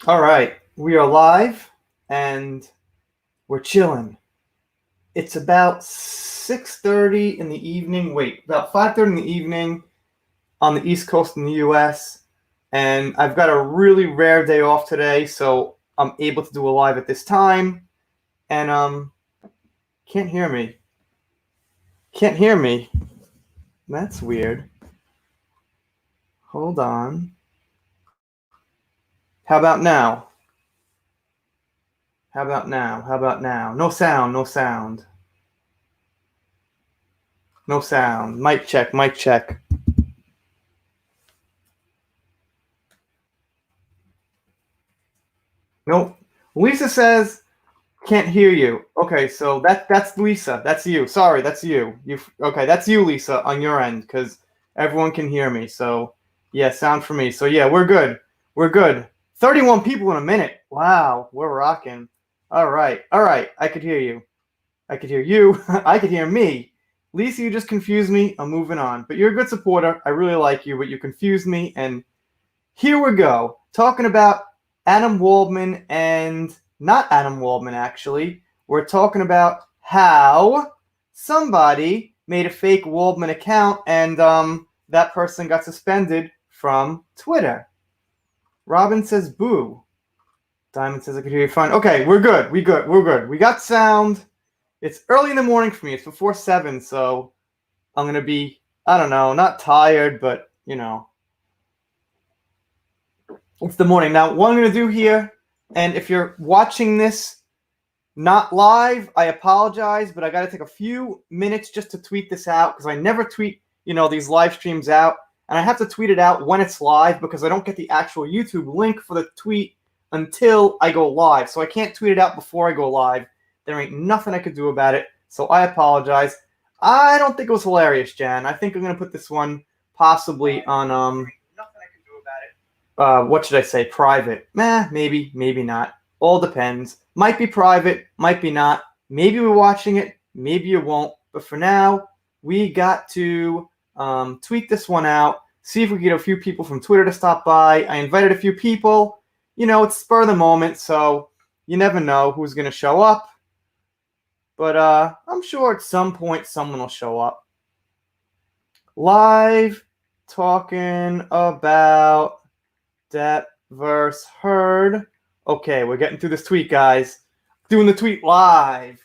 All right, we are live and we're chilling. It's about 6:30 in the evening. Wait, about 5:30 in the evening on the East Coast in the U.S. And I've got a really rare day off today, so I'm able to do a live at this time. And can't hear me. Can't hear me. That's weird. Hold on. How about now? How about now? How about now? No sound, no sound. No sound. Mic check, mic check. Nope. Lisa says can't hear you. Okay, so that's Lisa. That's you. Sorry, that's you. You okay? That's you, Lisa, on your end, because everyone can hear me. So yeah, sound for me. So yeah, we're good. We're good. 31 people in a minute. Wow, we're rocking. All right, all right. I could hear you. I could hear you. I could hear me. Lisa, you just confused me. I'm moving on. But you're a good supporter. I really like you, but you confused me. And here we go. Talking about Adam Waldman and not Adam Waldman, actually. We're talking about how somebody made a fake Waldman account and that person got suspended from Twitter. Robin says boo. Diamond says I could hear you fine. Okay, we're good. We're good. We got sound. It's early in the morning for me. It's before 7, so I'm going to be, I don't know, not tired, but, it's the morning. Now, what I'm going to do here, and if you're watching this not live, I apologize, but I got to take a few minutes just to tweet this out because I never tweet, these live streams out. And I have to tweet it out when it's live because I don't get the actual YouTube link for the tweet until I go live. So I can't tweet it out before I go live. There ain't nothing I could do about it. So I apologize. I don't think it was hilarious, Jan. I think I'm going to put this one possibly on what should I say? Private. Maybe, maybe not. All depends. Might be private, might be not. Maybe we're watching it, maybe you won't. But for now, we got to tweet this one out, see if we can get a few people from Twitter to stop by. I invited a few people. It's spur of the moment, so you never know who's going to show up. But I'm sure at some point someone will show up. Live talking about that verse heard. Okay, we're getting through this tweet, guys. Doing the tweet live.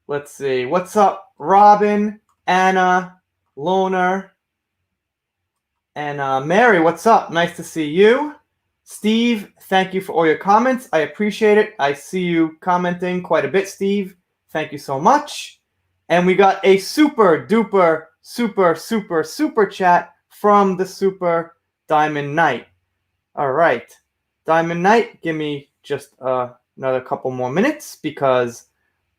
Let's see. What's up, Robin, Anna, Loner, and Mary? What's up? Nice to see you. Steve, thank you for all your comments. I appreciate it. I see you commenting quite a bit, Steve. Thank you so much. And we got a super duper, super chat from the Super Diamond Knight. All right. Diamond Knight, give me just another couple more minutes because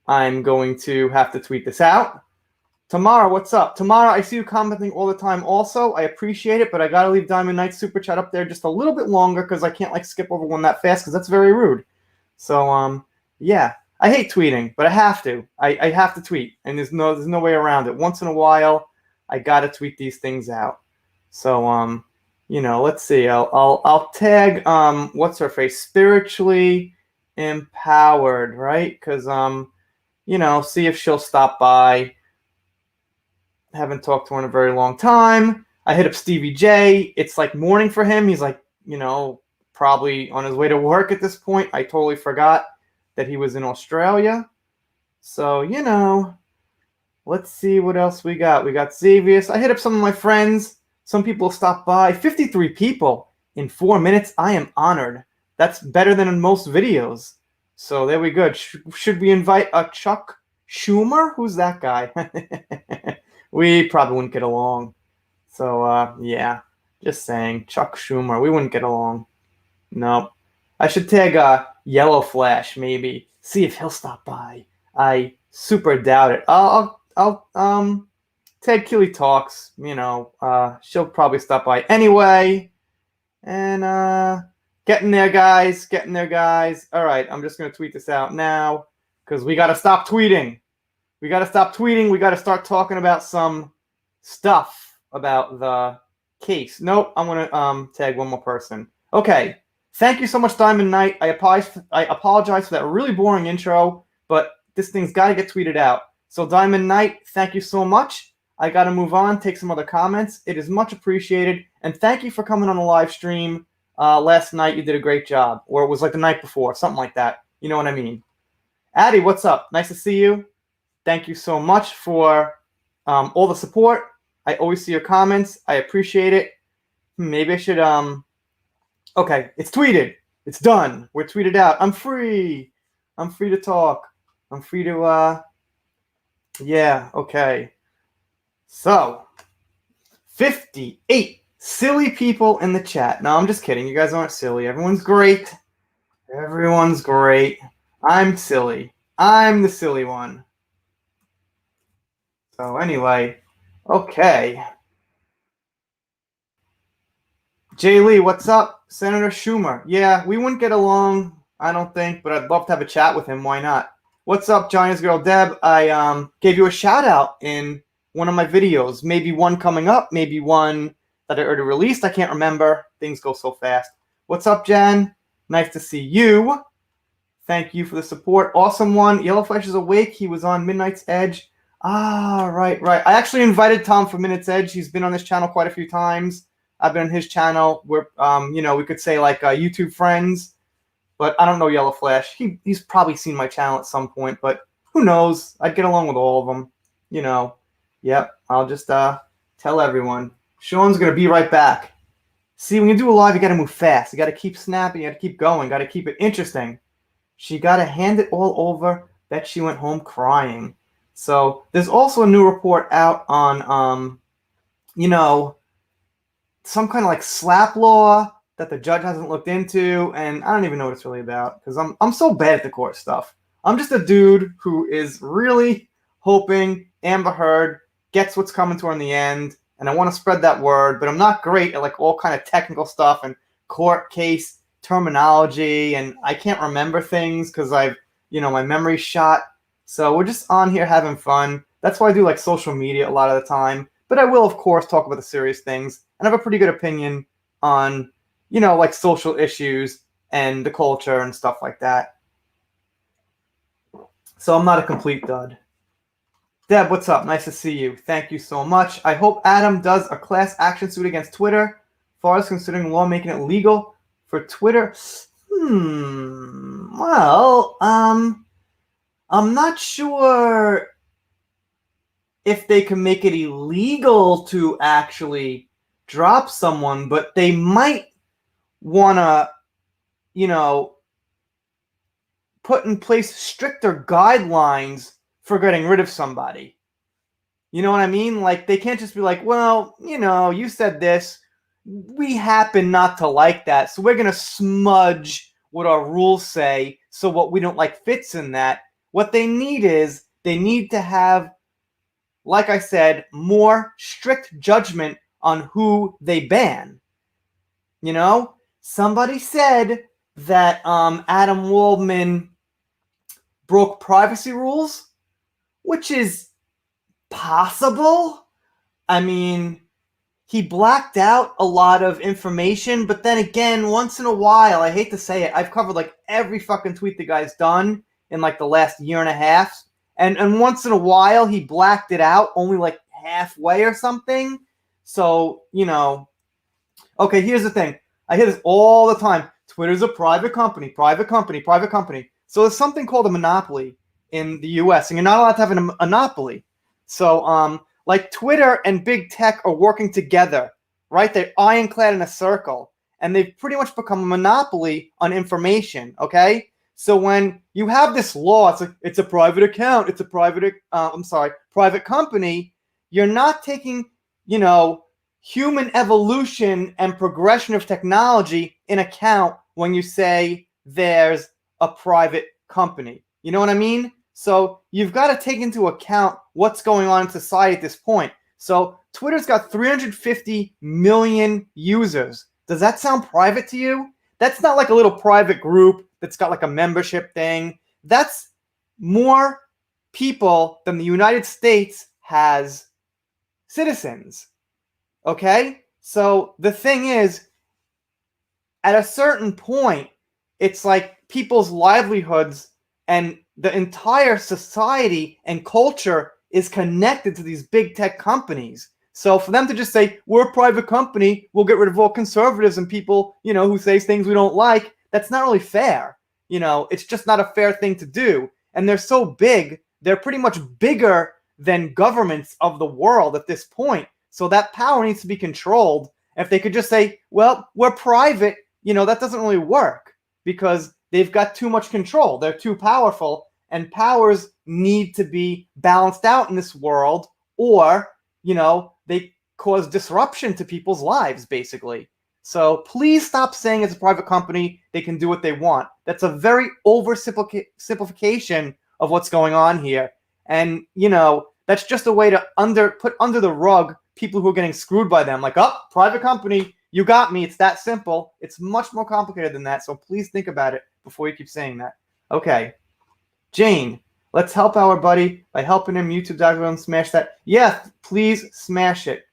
I'm going to have to tweet this out. Tamara, what's up? Tamara, I see you commenting all the time also. I appreciate it, but I got to leave Diamond Knight's super chat up there just a little bit longer because I can't skip over one that fast because that's very rude. So, yeah. I hate tweeting, but I have to. I have to tweet, and there's no way around it. Once in a while, I got to tweet these things out. So, let's see. I'll tag what's her face? Spiritually Empowered, right? Because see if she'll stop by. Haven't talked to her in a very long time. I hit up Stevie J. It's like morning for him. He's probably on his way to work at this point. I totally forgot that he was in Australia. So, let's see what else we got. We got Xavius. I hit up some of my friends. Some people stopped by. 53 people in 4 minutes. I am honored. That's better than in most videos. So there we go. Should we invite Chuck Schumer? Who's that guy? We probably wouldn't get along. So, yeah, just saying. Chuck Schumer. We wouldn't get along. Nope. I should tag Yellow Flash, maybe. See if he'll stop by. I super doubt it. I'll tag Keely Talks. She'll probably stop by anyway. And getting there, guys. All right, I'm just going to tweet this out now because we got to stop tweeting. We got to start talking about some stuff about the case. Nope, I'm going to tag one more person. Okay. Thank you so much, Diamond Knight. I apologize for that really boring intro, but this thing's got to get tweeted out. So, Diamond Knight, thank you so much. I got to move on, take some other comments. It is much appreciated. And thank you for coming on the live stream last night. You did a great job. Or it was like the night before, something like that. You know what I mean? Addie, what's up? Nice to see you. Thank you so much for all the support. I always see your comments. I appreciate it. Maybe I should... Okay, it's tweeted. It's done. We're tweeted out. I'm free. I'm free to talk. I'm free to, yeah, okay. So, 58 silly people in the chat. No, I'm just kidding. You guys aren't silly. Everyone's great. Everyone's great. I'm silly. I'm the silly one. So, anyway, okay. Jay Lee, what's up? Senator Schumer. Yeah, we wouldn't get along, I don't think, but I'd love to have a chat with him. Why not? What's up, Johnny's girl Deb? I gave you a shout out in one of my videos. Maybe one coming up, maybe one that I already released. I can't remember. Things go so fast. What's up, Jen? Nice to see you. Thank you for the support. Awesome one. Yellow Flash is awake. He was on Midnight's Edge. Ah, right. I actually invited Tom from Midnight's Edge. He's been on this channel quite a few times. I've been on his channel. We're, we could say like YouTube friends, but I don't know Yellow Flash. He's probably seen my channel at some point, but who knows? I'd get along with all of them. Yep. I'll just tell everyone. Sean's gonna be right back. See, when you do a live, you gotta move fast. You gotta keep snapping. You gotta keep going. Gotta keep it interesting. She gotta hand it all over. Bet she went home crying. So there's also a new report out on, some kind of like slap law that the judge hasn't looked into, and I don't even know what it's really about because I'm so bad at the court stuff. I'm just a dude who is really hoping Amber Heard gets what's coming to her in the end, and I want to spread that word, but I'm not great at like all kind of technical stuff and court case terminology, and I can't remember things because I've, my memory's shot. So we're just on here having fun. That's why I do like social media a lot of the time. But I will, of course, talk about the serious things and have a pretty good opinion on, like social issues and the culture and stuff like that. So I'm not a complete dud. Deb, what's up? Nice to see you. Thank you so much. I hope Adam does a class action suit against Twitter. As far as considering law making it legal for Twitter. Well, I'm not sure if they can make it illegal to actually drop someone, but they might want to, put in place stricter guidelines for getting rid of somebody. You know what I mean? Like, they can't just be like, well, you said this. We happen not to like that, so we're going to smudge what our rules say so what we don't like fits in that. What they need is they need to have, like I said, more strict judgment on who they ban. Somebody said that Adam Waldman broke privacy rules, which is possible. I mean, he blacked out a lot of information, but then again, once in a while, I hate to say it, I've covered like every fucking tweet the guy's done in like the last year and a half. And once in a while, he blacked it out only like halfway or something. So, okay, here's the thing. I hear this all the time. Twitter's a private company, private company, private company. So there's something called a monopoly in the US, and you're not allowed to have a monopoly. So, like Twitter and big tech are working together, right? They're ironclad in a circle, and they've pretty much become a monopoly on information, okay? So when you have this law, it's a private account, it's a private, private company, you're not taking, human evolution and progression of technology in account when you say there's a private company. You know what I mean? So you've got to take into account what's going on in society at this point. So Twitter's got 350 million users. Does that sound private to you? That's not like a little private group that's got like a membership thing. That's more people than the United States has citizens. Okay? So the thing is, at a certain point, it's like people's livelihoods and the entire society and culture is connected to these big tech companies. So for them to just say, we're a private company, we'll get rid of all conservatives and people, who say things we don't like, that's not really fair. It's just not a fair thing to do. And they're so big, they're pretty much bigger than governments of the world at this point. So that power needs to be controlled. If they could just say, well, we're private, that doesn't really work because they've got too much control. They're too powerful, and powers need to be balanced out in this world, or, they cause disruption to people's lives, basically. So please stop saying it's a private company, they can do what they want. That's a very oversimplification of what's going on here. And, that's just a way to put under the rug people who are getting screwed by them. Like, oh, private company, you got me. It's that simple. It's much more complicated than that. So please think about it before you keep saying that. Okay. Jane, let's help our buddy by helping him. YouTube.com smash that. Yeah, please smash it.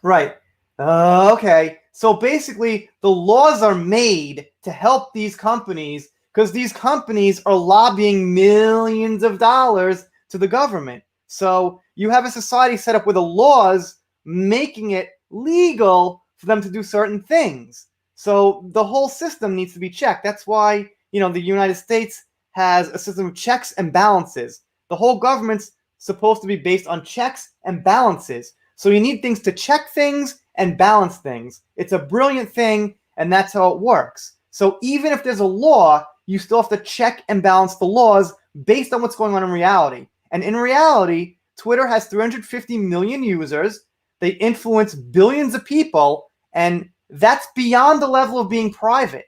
Right. Okay. So basically, the laws are made to help these companies because these companies are lobbying millions of dollars to the government. So you have a society set up with the laws making it legal for them to do certain things. So the whole system needs to be checked. That's why, the United States has a system of checks and balances. The whole government's supposed to be based on checks and balances. So you need things to check things and balance things. It's a brilliant thing, and that's how it works. So even if there's a law, you still have to check and balance the laws based on what's going on in reality. And in reality, Twitter has 350 million users. They influence billions of people, and that's beyond the level of being private,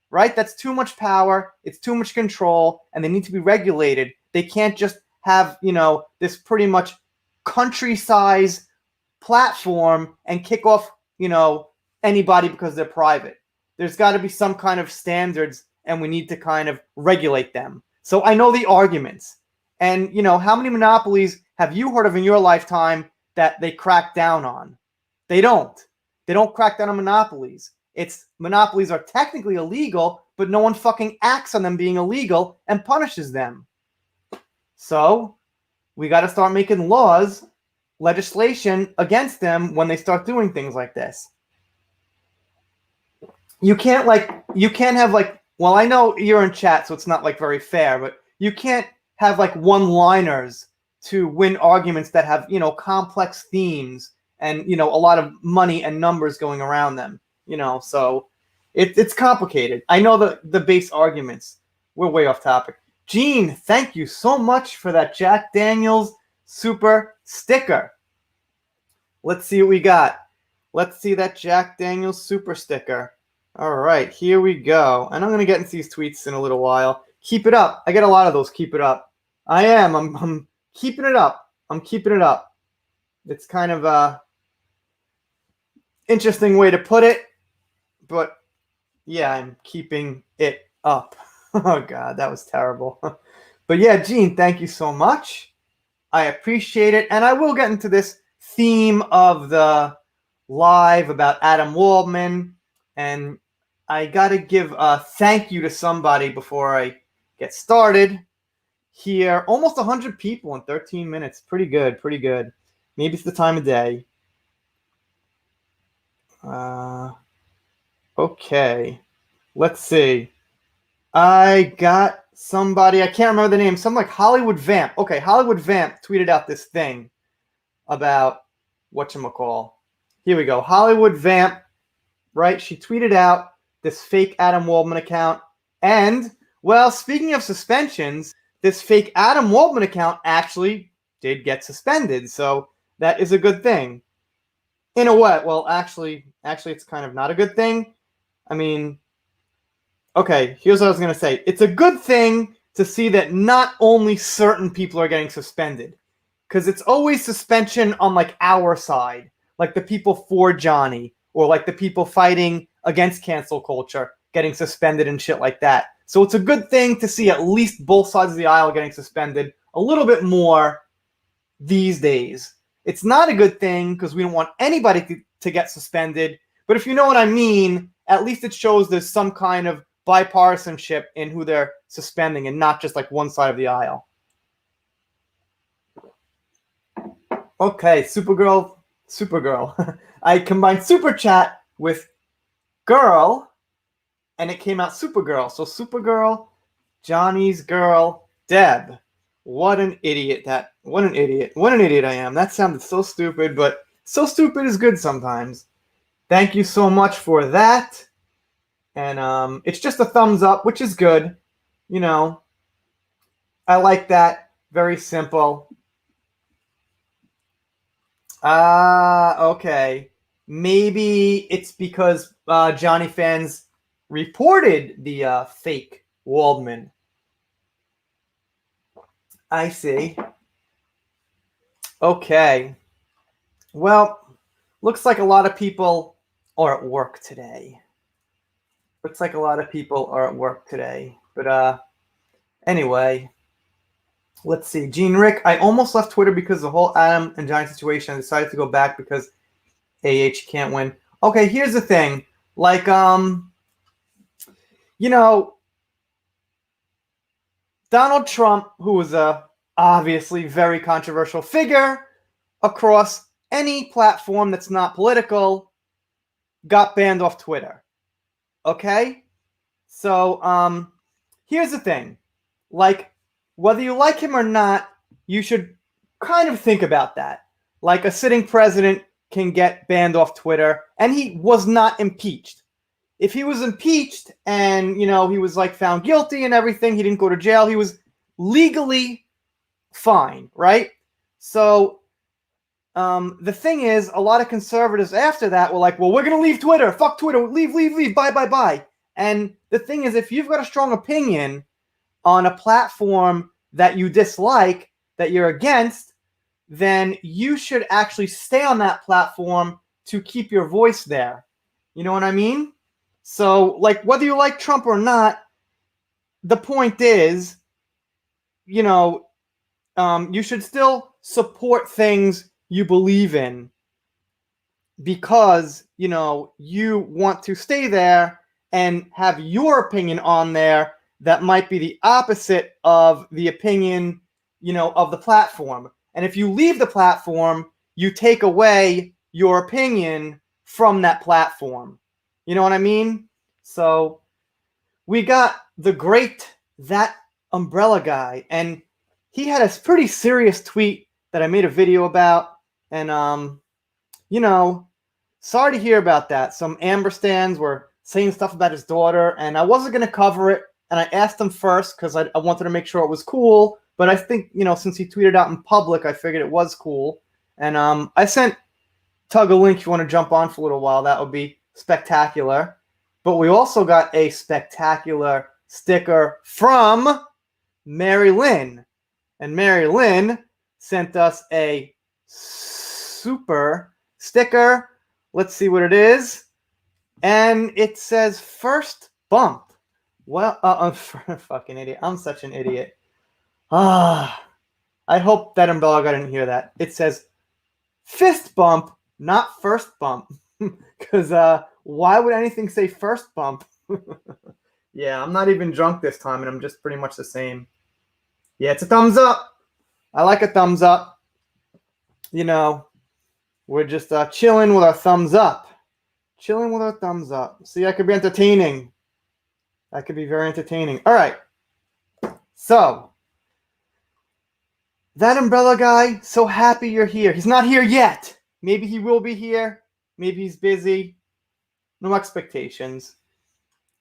right? That's too much power. It's too much control, and they need to be regulated. They can't just have, this pretty much country-size platform and kick off, anybody because they're private. There's got to be some kind of standards, and we need to kind of regulate them. So I know the arguments. And, how many monopolies have you heard of in your lifetime that they crack down on? They don't. They don't crack down on monopolies. Monopolies are technically illegal, but no one fucking acts on them being illegal and punishes them. So we got to start making laws, legislation against them when they start doing things like this. You can't have well, I know you're in chat, so it's not very fair, but you can't have one-liners to win arguments that have, complex themes and, a lot of money and numbers going around them, so it's complicated. I know the base arguments. We're way off topic. Gene, thank you so much for that Jack Daniels super sticker. Let's see what we got. Let's see that Jack Daniels super sticker. All right, here we go. And I'm going to get into these tweets in a little while. Keep it up. I get a lot of those. Keep it up. I am. I'm keeping it up. I'm keeping it up. It's kind of a interesting way to put it, but yeah, I'm keeping it up. Oh, God, that was terrible. But yeah, Gene, thank you so much. I appreciate it. And I will get into this theme of the live about Adam Waldman. And I got to give a thank you to somebody before I get started here. Almost 100 people in 13 minutes. Pretty good, pretty good. Maybe it's the time of day. Okay, let's see. I got somebody, I can't remember the name, some Hollywood Vamp. Okay, Hollywood Vamp tweeted out this thing about whatchamacall. Here we go. Hollywood Vamp, right? She tweeted out this fake Adam Waldman account. And, well, speaking of suspensions, this fake Adam Waldman account actually did get suspended. So that is a good thing. In a way, well, actually, it's kind of not a good thing. I mean, okay, here's what I was going to say. It's a good thing to see that not only certain people are getting suspended, because it's always suspension on our side, the people for Johnny, or the people fighting against cancel culture getting suspended and shit like that. So it's a good thing to see at least both sides of the aisle getting suspended a little bit more these days. It's not a good thing because we don't want anybody to get suspended. But if you know what I mean, at least it shows there's some kind of bipartisanship in who they're suspending and not just like one side of the aisle. Okay, Supergirl. I combined Super Chat with girl, and it came out Supergirl. So Supergirl, Johnny's girl, Deb. What an idiot what an idiot I am. That sounded so stupid, but so stupid is good sometimes. Thank you so much for that. And it's just a thumbs up, which is good. You know, I like that. Very simple. Okay. Maybe it's because Johnny fans reported the fake Waldman. I see. Okay. Well, looks like a lot of people are at work today. But anyway, let's see. Gene Rick, I almost left Twitter because of the whole Adam and Johnny situation. I decided to go back because AH can't win. Okay, here's the thing. Like, you know, Donald Trump, who was a obviously very controversial figure across any platform that's not political, got banned off Twitter. Okay? So, here's the thing. Like, whether you like him or not, you should kind of think about that. Like, a sitting president can get banned off Twitter, and he was not impeached. If he was impeached and, you know, he was like found guilty and everything, he didn't go to jail, he was legally fine, right? So the thing is, a lot of conservatives after that were like, well, we're going to leave Twitter. Fuck Twitter. Leave. Bye. And the thing is, if you've got a strong opinion on a platform that you dislike, that you're against, then you should actually stay on that platform to keep your voice there. You know what I mean? So, like, whether you like Trump or not, the point is, you know, you should still support things you believe in because, you know, you want to stay there and have your opinion on there that might be the opposite of the opinion, you know, of the platform. And if you leave the platform, you take away your opinion from that platform. You know what I mean? So we got the great ThatUmbrellaGuy, and he had a pretty serious tweet that I made a video about. And, you know, sorry to hear about that. Some Amber stans were saying stuff about his daughter, and I wasn't going to cover it. And I asked him first because I wanted to make sure it was cool. But I think, you know, since he tweeted out in public, I figured it was cool. And I sent Tug a link if you want to jump on for a little while. That would be spectacular. But we also got a spectacular sticker from Mary Lynn. And Mary Lynn sent us a super sticker. Let's see what it is. And it says first bump. Well, I'm a fucking idiot. I'm such an idiot. I hope that ThatUmbrellaGuy didn't hear that. It says fist bump, not first bump. Because why would anything say first bump? Yeah, I'm not even drunk this time, and I'm just pretty much the same. Yeah, it's a thumbs up. I like a thumbs up. You know, we're just chilling with our thumbs up. Chilling with our thumbs up. See, I could be entertaining. I could be very entertaining. All right. So, ThatUmbrellaGuy, so happy you're here. He's not here yet. Maybe he will be here. Maybe he's busy. No expectations.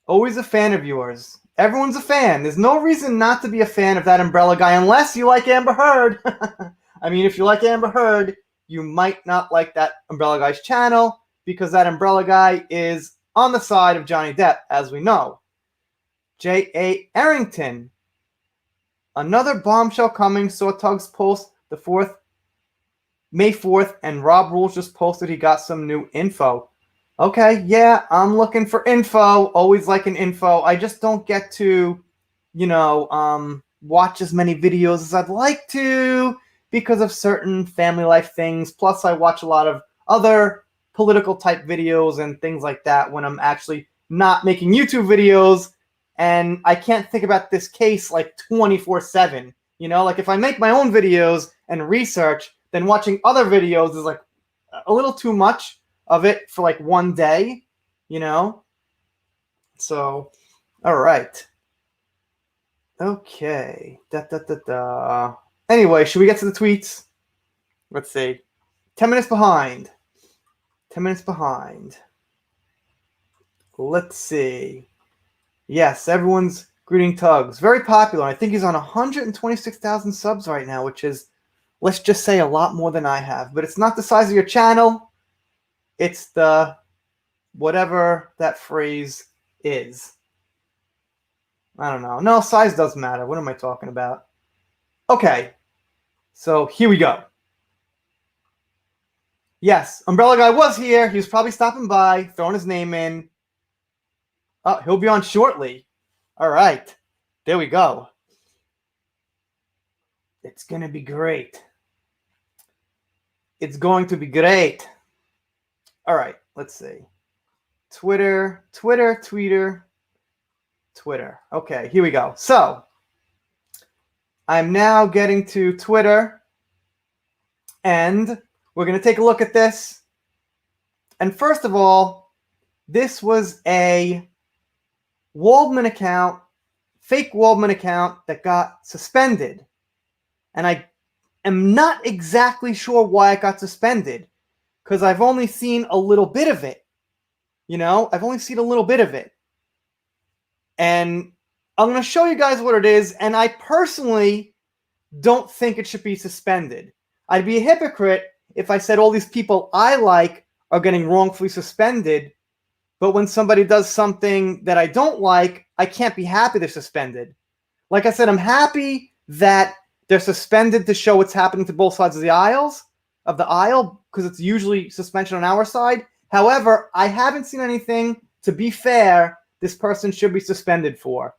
Always a fan of yours. Everyone's a fan. There's no reason not to be a fan of ThatUmbrellaGuy unless you like Amber Heard. I mean, if you like Amber Heard, you might not like ThatUmbrellaGuy's channel because ThatUmbrellaGuy is on the side of Johnny Depp, as we know. J.A. Arrington. Another bombshell coming. Saw Tug's post May 4th, and Rob Rules just posted he got some new info. Okay, yeah, I'm looking for info. Always liking info. I just don't get to, you know, watch as many videos as I'd like to because of certain family life things. Plus, I watch a lot of other political type videos and things like that when I'm actually not making YouTube videos, and I can't think about this case like 24/7. You know, like if I make my own videos and research, then watching other videos is like a little too much of it for like one day, you know? So, all right. Okay. Anyway, should we get to the tweets? Let's see. 10 minutes behind. 10 minutes behind. Let's see. Yes, everyone's greeting Tugs. Very popular. I think he's on 126,000 subs right now, which is, let's just say, a lot more than I have. But it's not the size of your channel. It's the whatever that phrase is. I don't know. No, size does matter. What am I talking about? Okay. So here we go. Yes, Umbrella Guy was here. He was probably stopping by, throwing his name in. Oh, he'll be on shortly. All right. There we go. It's going to be great. It's going to be great. All right. Let's see. Twitter. Okay, here we go. So, I'm now getting to Twitter. And we're going to take a look at this. And first of all, this was a Waldman account, fake Waldman account that got suspended. And I am not exactly sure why it got suspended, because I've only seen a little bit of it. You know, I've only seen a little bit of it. And I'm going to show you guys what it is. And I personally don't think it should be suspended. I'd be a hypocrite if I said all these people I like are getting wrongfully suspended, but when somebody does something that I don't like, I can't be happy they're suspended. Like I said, I'm happy that they're suspended to show what's happening to both sides of the aisle, because it's usually suspension on our side. However, I haven't seen anything, to be fair, this person should be suspended for.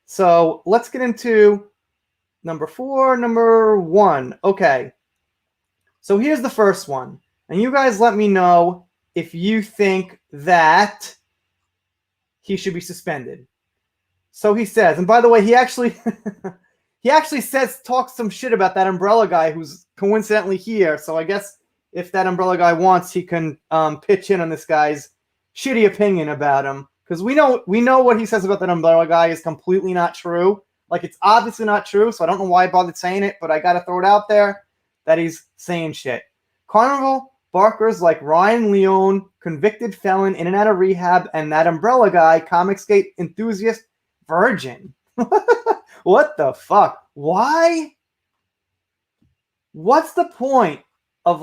So let's get into number 1. Okay. So here's the first one. And you guys let me know if you think that he should be suspended. So he says, and by the way, he actually talks some shit about that Umbrella Guy who's coincidentally here. So I guess if that Umbrella Guy wants, he can pitch in on this guy's shitty opinion about him. Because we know what he says about that Umbrella Guy is completely not true. Like, it's obviously not true, so I don't know why I bothered saying it, but I got to throw it out there that he's saying shit. Carnival barkers like Ryan Leone, convicted felon in and out of rehab, and that Umbrella Guy, Comicsgate enthusiast, virgin. What the fuck? Why? What's the point of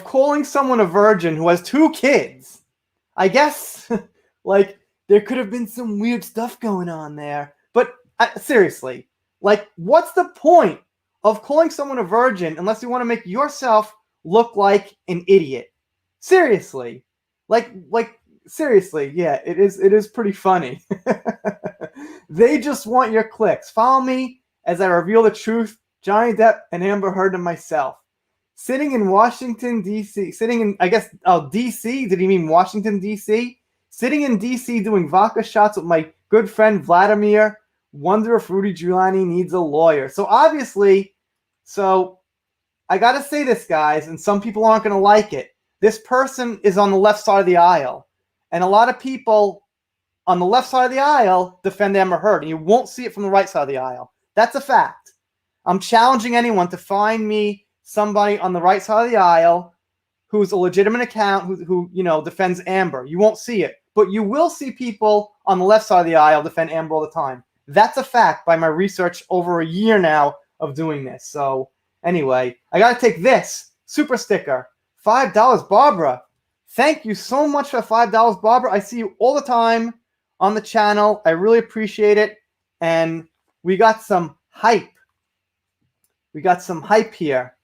calling someone a virgin who has 2 kids? I guess, like, there could have been some weird stuff going on there. But seriously, like, what's the point of calling someone a virgin unless you want to make yourself look like an idiot? Seriously. Like seriously, yeah, it is pretty funny. They just want your clicks. Follow me as I reveal the truth, Johnny Depp and Amber Heard and myself. Sitting in Washington, D.C. D.C.? Did he mean Washington, D.C.? Sitting in D.C. doing vodka shots with my good friend Vladimir. Wonder if Rudy Giuliani needs a lawyer. So obviously, I got to say this, guys, and some people aren't going to like it. This person is on the left side of the aisle. And a lot of people on the left side of the aisle defend Amber Heard. And you won't see it from the right side of the aisle. That's a fact. I'm challenging anyone to find me somebody on the right side of the aisle who's a legitimate account who defends Amber. You won't see it. But you will see people on the left side of the aisle defend Amber all the time. That's a fact by my research over a year now of doing this. So anyway, I got to take this super sticker. $5, Barbara. Thank you so much for $5, Barbara. I see you all the time on the channel. I really appreciate it. And we got some hype. Here.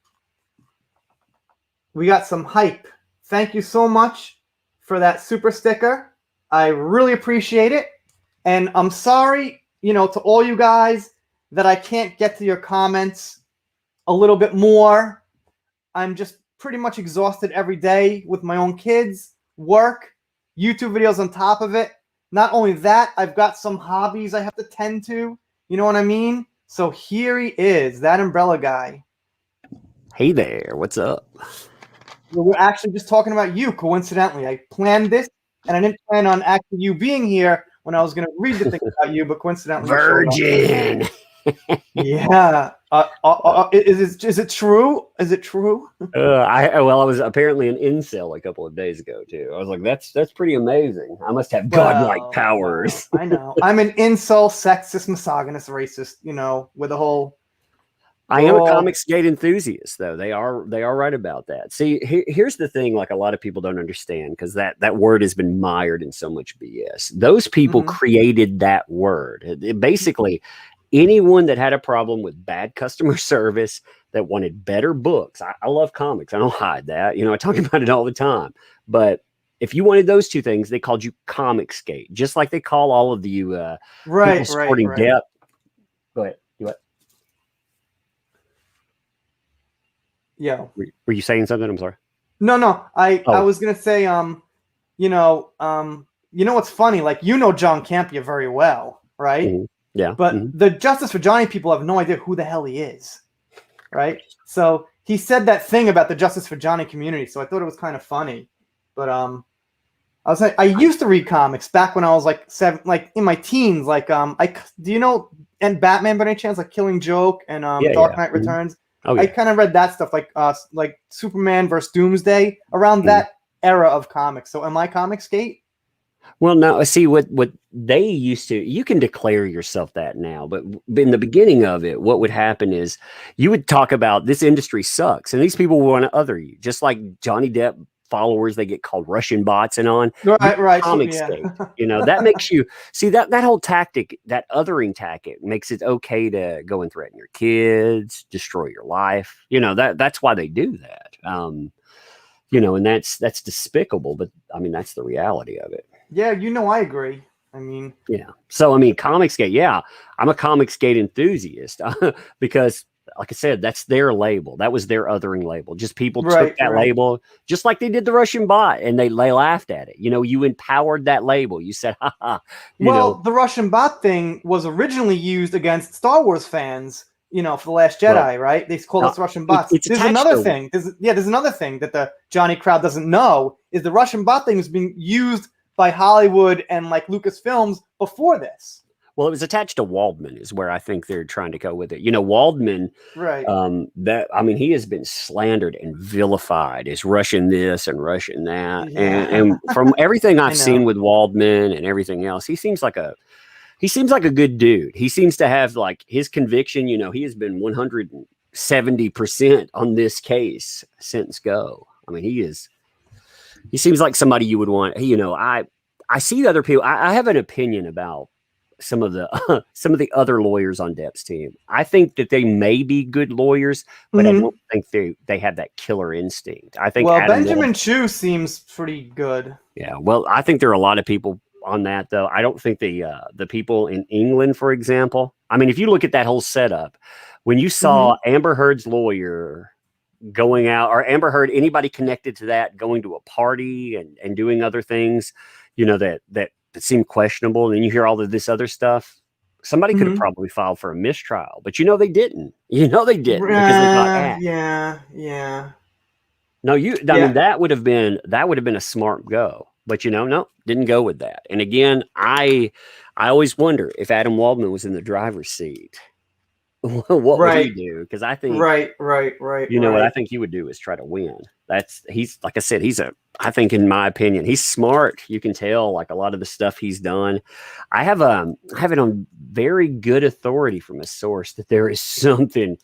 We got some hype. Thank you so much for that super sticker. I really appreciate it. And I'm sorry, to all you guys that I can't get to your comments a little bit more. I'm just pretty much exhausted every day with my own kids, work, YouTube videos on top of it. Not only that, I've got some hobbies I have to tend to. You know what I mean? So here he is, that umbrella guy. Hey there, what's up? We're actually just talking about you, coincidentally. I planned this, and I didn't plan on actually you being here when I was going to read the thing about you, but coincidentally you showed up. Virgin. Yeah. Is it true? Is it true? I was apparently an incel a couple of days ago too. I was like, that's pretty amazing. I must have godlike powers. I know. I'm an incel, sexist, misogynist, racist. You know, with the whole. I am a Comicsgate enthusiast, though. They are right about that. See, here's the thing: like a lot of people don't understand, because that word has been mired in so much BS. Those people created that word. It basically, anyone that had a problem with bad customer service, that wanted better books. I love comics. I don't hide that. You know, I talk about it all the time. But if you wanted those two things, they called you Comicsgate, just like they call all of you people supporting Depp. Go ahead. Yeah. Were you saying something? I'm sorry. No. I was gonna say, you know what's funny? Like, you know John Campea very well, right? Mm-hmm. Yeah. But the Justice for Johnny people have no idea who the hell he is, right? So he said that thing about the Justice for Johnny community, so I thought it was kind of funny. But I used to read comics back when I was like in my teens. Like do you know and Batman by any chance, like Killing Joke and Dark Knight Returns? Oh, yeah. I kind of read that stuff, like Superman versus Doomsday, around that era of comics. So am I Comicsgate? Well, no, see what they used to, you can declare yourself that now, but in the beginning of it, what would happen is you would talk about this industry sucks, and these people want to other you, just like Johnny Depp followers, they get called Russian bots and on. Right. Comicsgate. You know, that makes you see that whole tactic, that othering tactic makes it okay to go and threaten your kids, destroy your life. You know, that's why they do that. You know, and that's despicable, but I mean, that's the reality of it. Yeah, you know, I agree. I mean, yeah. So, I mean, Comicsgate, yeah, I'm a Comicsgate enthusiast because, like I said, that's their label. That was their othering label. Just people took that label, just like they did the Russian bot, and they laughed at it. You know, you empowered that label. You said, ha ha. The Russian bot thing was originally used against Star Wars fans, you know, for The Last Jedi, right? They called us Russian bots. There's another thing. There's another thing that the Johnny crowd doesn't know, is the Russian bot thing was being used by Hollywood and like Lucasfilms before this. Well, it was attached to Waldman, is where I think they're trying to go with it. You know, Waldman, right? He has been slandered and vilified as Russian this and Russian that, and from everything I've seen with Waldman and everything else, he seems like a good dude. He seems to have like his conviction. You know, he has been 170% on this case since go. I mean, he seems like somebody you would want. You know, I see other people. I have an opinion about some of the other lawyers on Depp's team. I think that they may be good lawyers, but I don't think they have that killer instinct. I think Benjamin Chu seems pretty good. Yeah, well, I think there are a lot of people on that, though. I don't think the people in England, for example. I mean, if you look at that whole setup, when you saw Amber Heard's lawyer going out, or Amber Heard, anybody connected to that, going to a party and doing other things, you know, that seemed questionable, and then you hear all of this other stuff, somebody could have probably filed for a mistrial, but you know they didn't. You know they didn't, because they thought, yeah. No, I mean, that would have been a smart go, but you know, no, didn't go with that. And again, I always wonder if Adam Waldman was in the driver's seat, what would he do? Because I think right. You know what I think he would do is try to win. He's like I said, I think in my opinion, he's smart. You can tell, like, a lot of the stuff he's done. I have it on very good authority from a source that there is something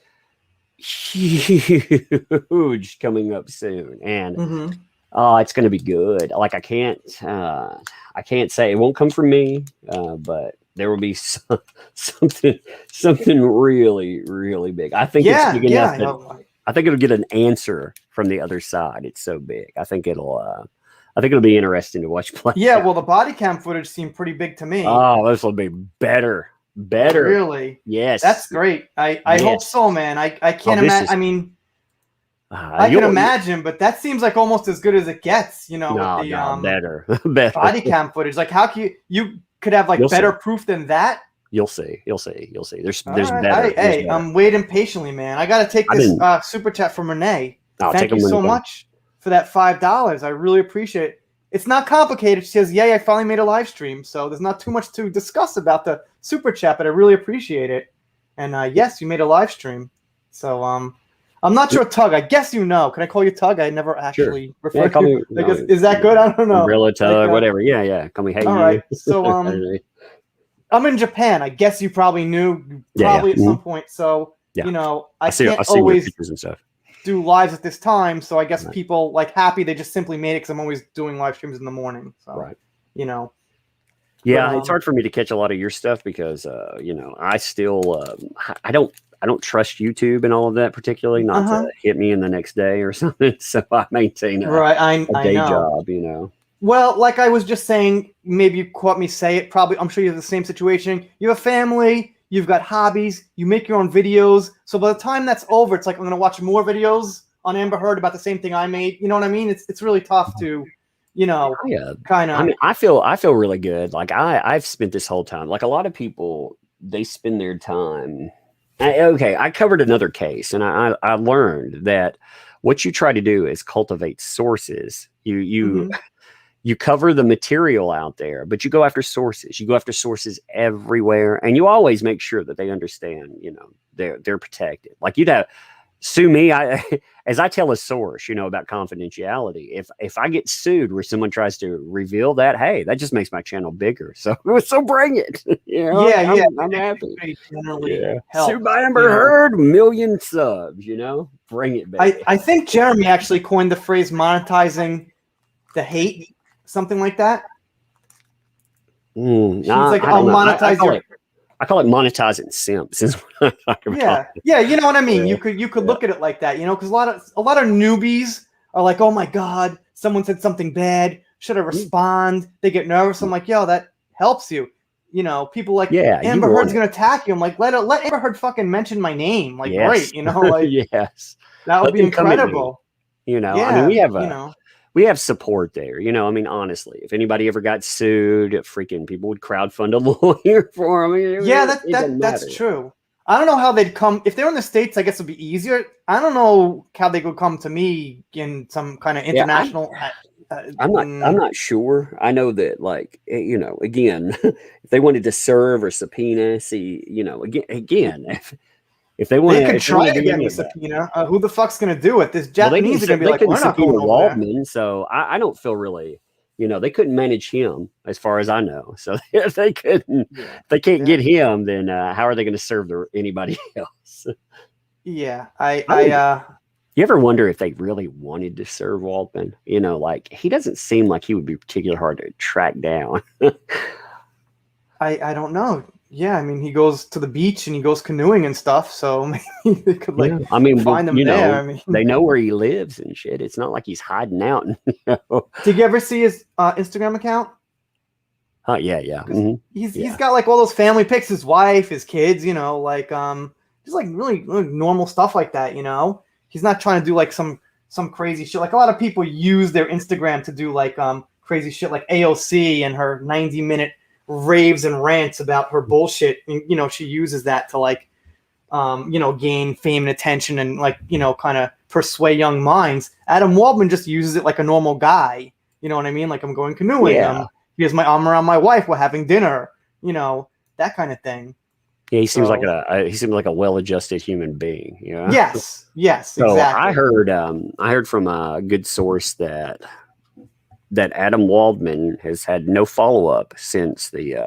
huge coming up soon, and it's going to be good. Like, I can't say it won't come from me, but there will be something really, really big. I think it's big enough. I think it'll get an answer from the other side. It's so big. I think it'll be interesting to watch play. Yeah, well, the body cam footage seemed pretty big to me. Oh, this will be better. Really? Yes. That's great. I hope so, man. I can't imagine. I mean, I can imagine, but that seems like almost as good as it gets, with the better. body cam footage. Like, how can you could have like better proof than that? You'll see. There's right. better. Hey, I'm waiting patiently, man. I got to take this super chat from Renee. Thank you so much for that $5. I really appreciate it. It's not complicated. She says, "Yay, I finally made a live stream." So there's not too much to discuss about the super chat, but I really appreciate it. And yes, you made a live stream. So I'm not sure, Tug. I guess you know. Can I call you Tug? I never actually referred to you. Is that good? I don't know. Umbrella Tug, whatever. Yeah. Call me Hey. All right. So I'm in Japan. I guess you probably knew at some point. So I can't always pictures and stuff. Do lives at this time. So I guess people happy they just simply made it because I'm always doing live streams in the morning. So Yeah, but, it's hard for me to catch a lot of your stuff because I still I don't trust YouTube and all of that particularly, not to hit me in the next day or something. So I maintain a day job, Well, like I was just saying, maybe you caught me say it. Probably, I'm sure you have the same situation. You have a family. You've got hobbies. You make your own videos. So by the time that's over, it's like I'm going to watch more videos on Amber Heard about the same thing I made. You know what I mean? It's really tough to, kind of. I mean, I feel really good. Like I've spent this whole time. Like a lot of people, they spend their time. I covered another case, and I learned that what you try to do is cultivate sources. You cover the material out there, but you go after sources. You go after sources everywhere, and you always make sure that they understand, they're protected. Like you'd have sue me. As I tell a source, about confidentiality. If I get sued where someone tries to reveal that, hey, that just makes my channel bigger. So bring it. I'm happy. Sued by Amber Heard, million subs. Bring it back. I think Jeremy actually coined the phrase monetizing the hate. Something like that. She's like, I'll monetize I call it monetizing simps. Is what I'm talking about. Yeah, you know what I mean. You could look at it like that, because a lot of newbies are like, oh my god, someone said something bad. Should I respond? They get nervous. I'm like, yo, that helps you. People like Amber Heard's gonna attack you. I'm like, let Amber Heard fucking mention my name. Like, great, yes, that would be incredible. I mean, we have support there. I mean, honestly, if anybody ever got sued, freaking people would crowdfund a lawyer for them. That's true. I don't know how they'd come if they're in the States. I guess it'd be easier. I don't know how they would come to me in some kind of international. I'm not sure. I know that, again, if they wanted to serve or subpoena, again, if they want, they could try to get me a subpoena. Who the fuck's gonna do it? This Japanese are gonna be like, we're not going Waldman. So I don't feel really, they couldn't manage him as far as I know. So if they couldn't, if they can't get him, then how are they going to serve anybody else? Yeah, you ever wonder if they really wanted to serve Waldman? He doesn't seem like he would be particularly hard to track down. I don't know. Yeah, I mean, he goes to the beach and he goes canoeing and stuff, so maybe they could find him there. I mean, they know where he lives and shit. It's not like he's hiding out. Did you ever see his Instagram account? Yeah. Mm-hmm. He's got like all those family pics, his wife, his kids, just like really, really normal stuff like that. He's not trying to do like some crazy shit. Like a lot of people use their Instagram to do like crazy shit, like AOC and her 90-minute raves and rants about her bullshit, and she uses that to gain fame and attention and kind of persuade young minds. Adam Waldman just uses it like a normal guy, you know what I mean? Like, I'm going canoeing, he has my arm around my wife, we're having dinner, that kind of thing. Yeah, he seems like a well-adjusted human being. Yes, so exactly. I heard from a good source that Adam Waldman has had no follow-up since the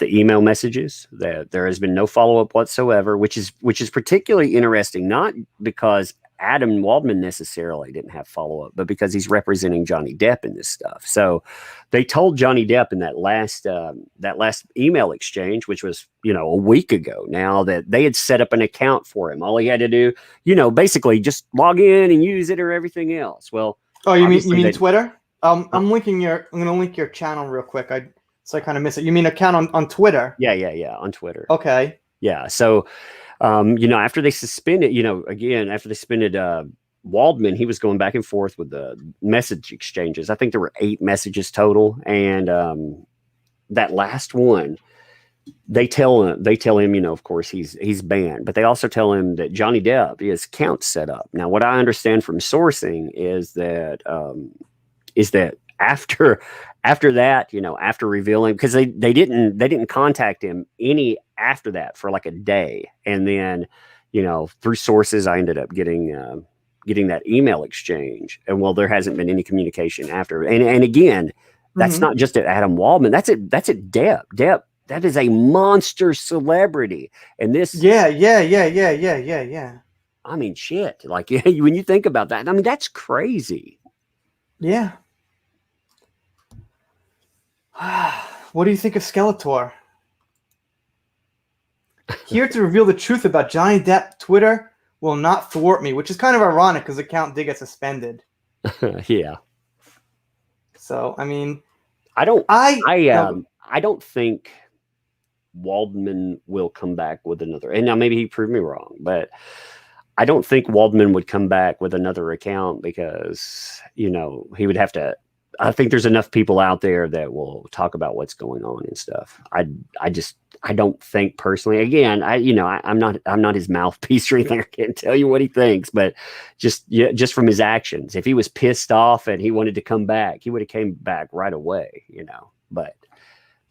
email messages. That there has been no follow-up whatsoever, which is particularly interesting, not because Adam Waldman necessarily didn't have follow-up, but because he's representing Johnny Depp in this stuff. So they told Johnny Depp in that last email exchange, which was a week ago now, that they had set up an account for him. All he had to do, basically just log in and use it or everything else. Well, you mean Twitter? I'm going to link your channel real quick. I kind of miss it. You mean account on Twitter? Yeah, on Twitter. Okay. Yeah. So, after they suspended, after they suspended Waldman, he was going back and forth with the message exchanges. I think there were 8 messages total, and that last one, they tell him, you know, of course he's banned, but they also tell him that Johnny Depp, his account's set up. Now, what I understand from sourcing is that after that, you know, after revealing, because they didn't contact him any after that for like a day, and then, you know, through sources, I ended up getting that email exchange, and well, there hasn't been any communication after. And again, that's not just at Adam Waldman. That's at Depp. Depp, that is a monster celebrity, and this. Yeah. I mean, shit. Like, yeah, when you think about that, I mean, that's crazy. Yeah. What do you think of Skeletor? Here to reveal the truth about Johnny Depp. Twitter will not thwart me, which is kind of ironic because the account did get suspended. Yeah. So, I mean, I don't think Waldman will come back with another. And now maybe he proved me wrong, but I don't think Waldman would come back with another account because, you know, he would have to. I think there's enough people out there that will talk about what's going on and stuff. I don't think personally. Again, I'm not his mouthpiece or anything. I can't tell you what he thinks, but just from his actions, if he was pissed off and he wanted to come back, he would have came back right away, you know. But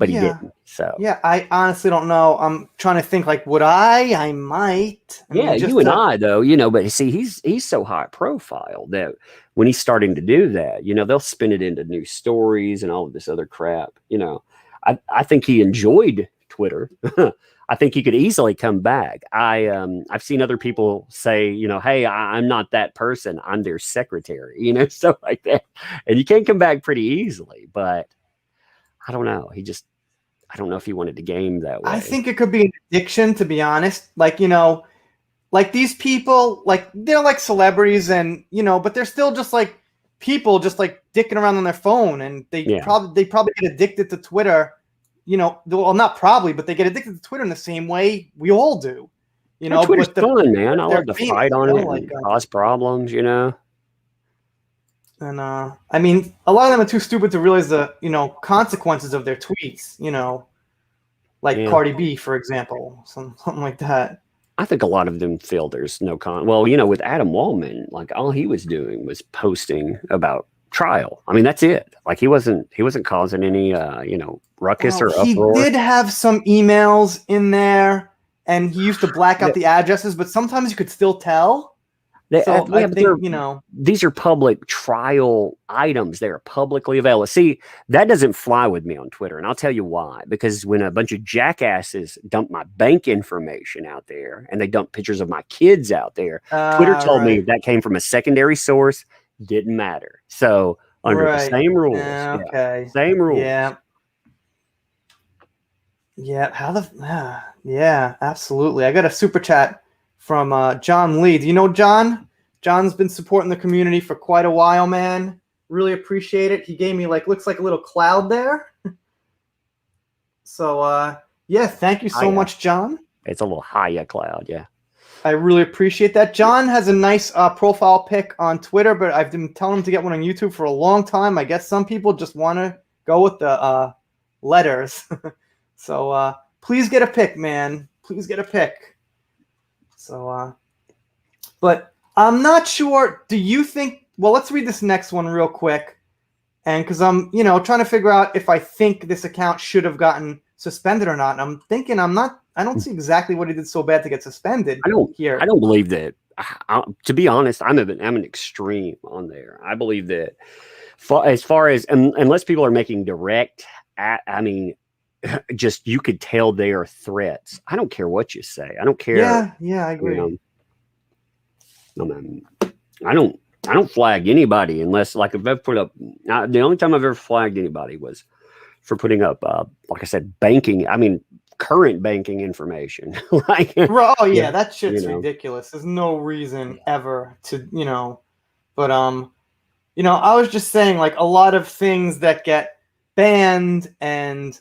he didn't. So yeah, I honestly don't know. I'm trying to think. Like, would I? I might. I mean, you and I, though, you know. But see, he's so high profile that when he's starting to do that, you know, they'll spin it into news stories and all of this other crap. You know, I think he enjoyed Twitter. I think he could easily come back. I've seen other people say, you know, hey, I'm not that person. I'm their secretary. You know, stuff like that, and you can come back pretty easily. But I don't know. I don't know if he wanted to game that way. I think it could be an addiction, to be honest. Like, you know, like these people, like they're like celebrities, and you know, but they're still just like people, just like dicking around on their phone, and they probably get addicted to Twitter. You know, well, not probably, but they get addicted to Twitter in the same way we all do. You know, Twitter's fun, man. I love to fight on it and cause problems. You know. And I mean, a lot of them are too stupid to realize the, you know, consequences of their tweets. You know, like Cardi B, for example, something like that. I think a lot of them feel there's no well, you know, with Adam Waldman, like all he was doing was posting about trial. I mean, that's it. Like he wasn't causing any you know, ruckus or uproar. He did have some emails in there, and he used to black out the addresses, but sometimes you could still tell. So I think, you know, these are public trial items. They're publicly available. See, that doesn't fly with me on Twitter, and I'll tell you why. Because when a bunch of jackasses dump my bank information out there, and they dump pictures of my kids out there, Twitter told me that came from a secondary source. Didn't matter. So under the same rules, same rules. Yeah. Absolutely. I got a super chat from John Lee. Do you know John? John's been supporting the community for quite a while, man. Really appreciate it. He gave me looks like a little cloud there. So yeah, thank you so much, John. It's a little higher cloud, yeah. I really appreciate that. John has a nice profile pic on Twitter, but I've been telling him to get one on YouTube for a long time. I guess some people just want to go with the letters. So please get a pic, man. Please get a pic. So, but I'm not sure. Do you think? Well, let's read this next one real quick, and because I'm, you know, trying to figure out if I think this account should have gotten suspended or not. And I'm thinking I don't see exactly what he did so bad to get suspended. I don't believe that. To be honest, I'm an extreme on there. I believe that as far as unless people are making direct, I mean, just you could tell they are threats. I don't care what you say. I don't care. Yeah, I agree. You know, I don't flag anybody unless, like, if I've put up. The only time I've ever flagged anybody was for putting up, like I said, banking. I mean, current banking information. That shit's ridiculous. There's no reason ever to, you know. But you know, I was just saying, like, a lot of things that get banned and,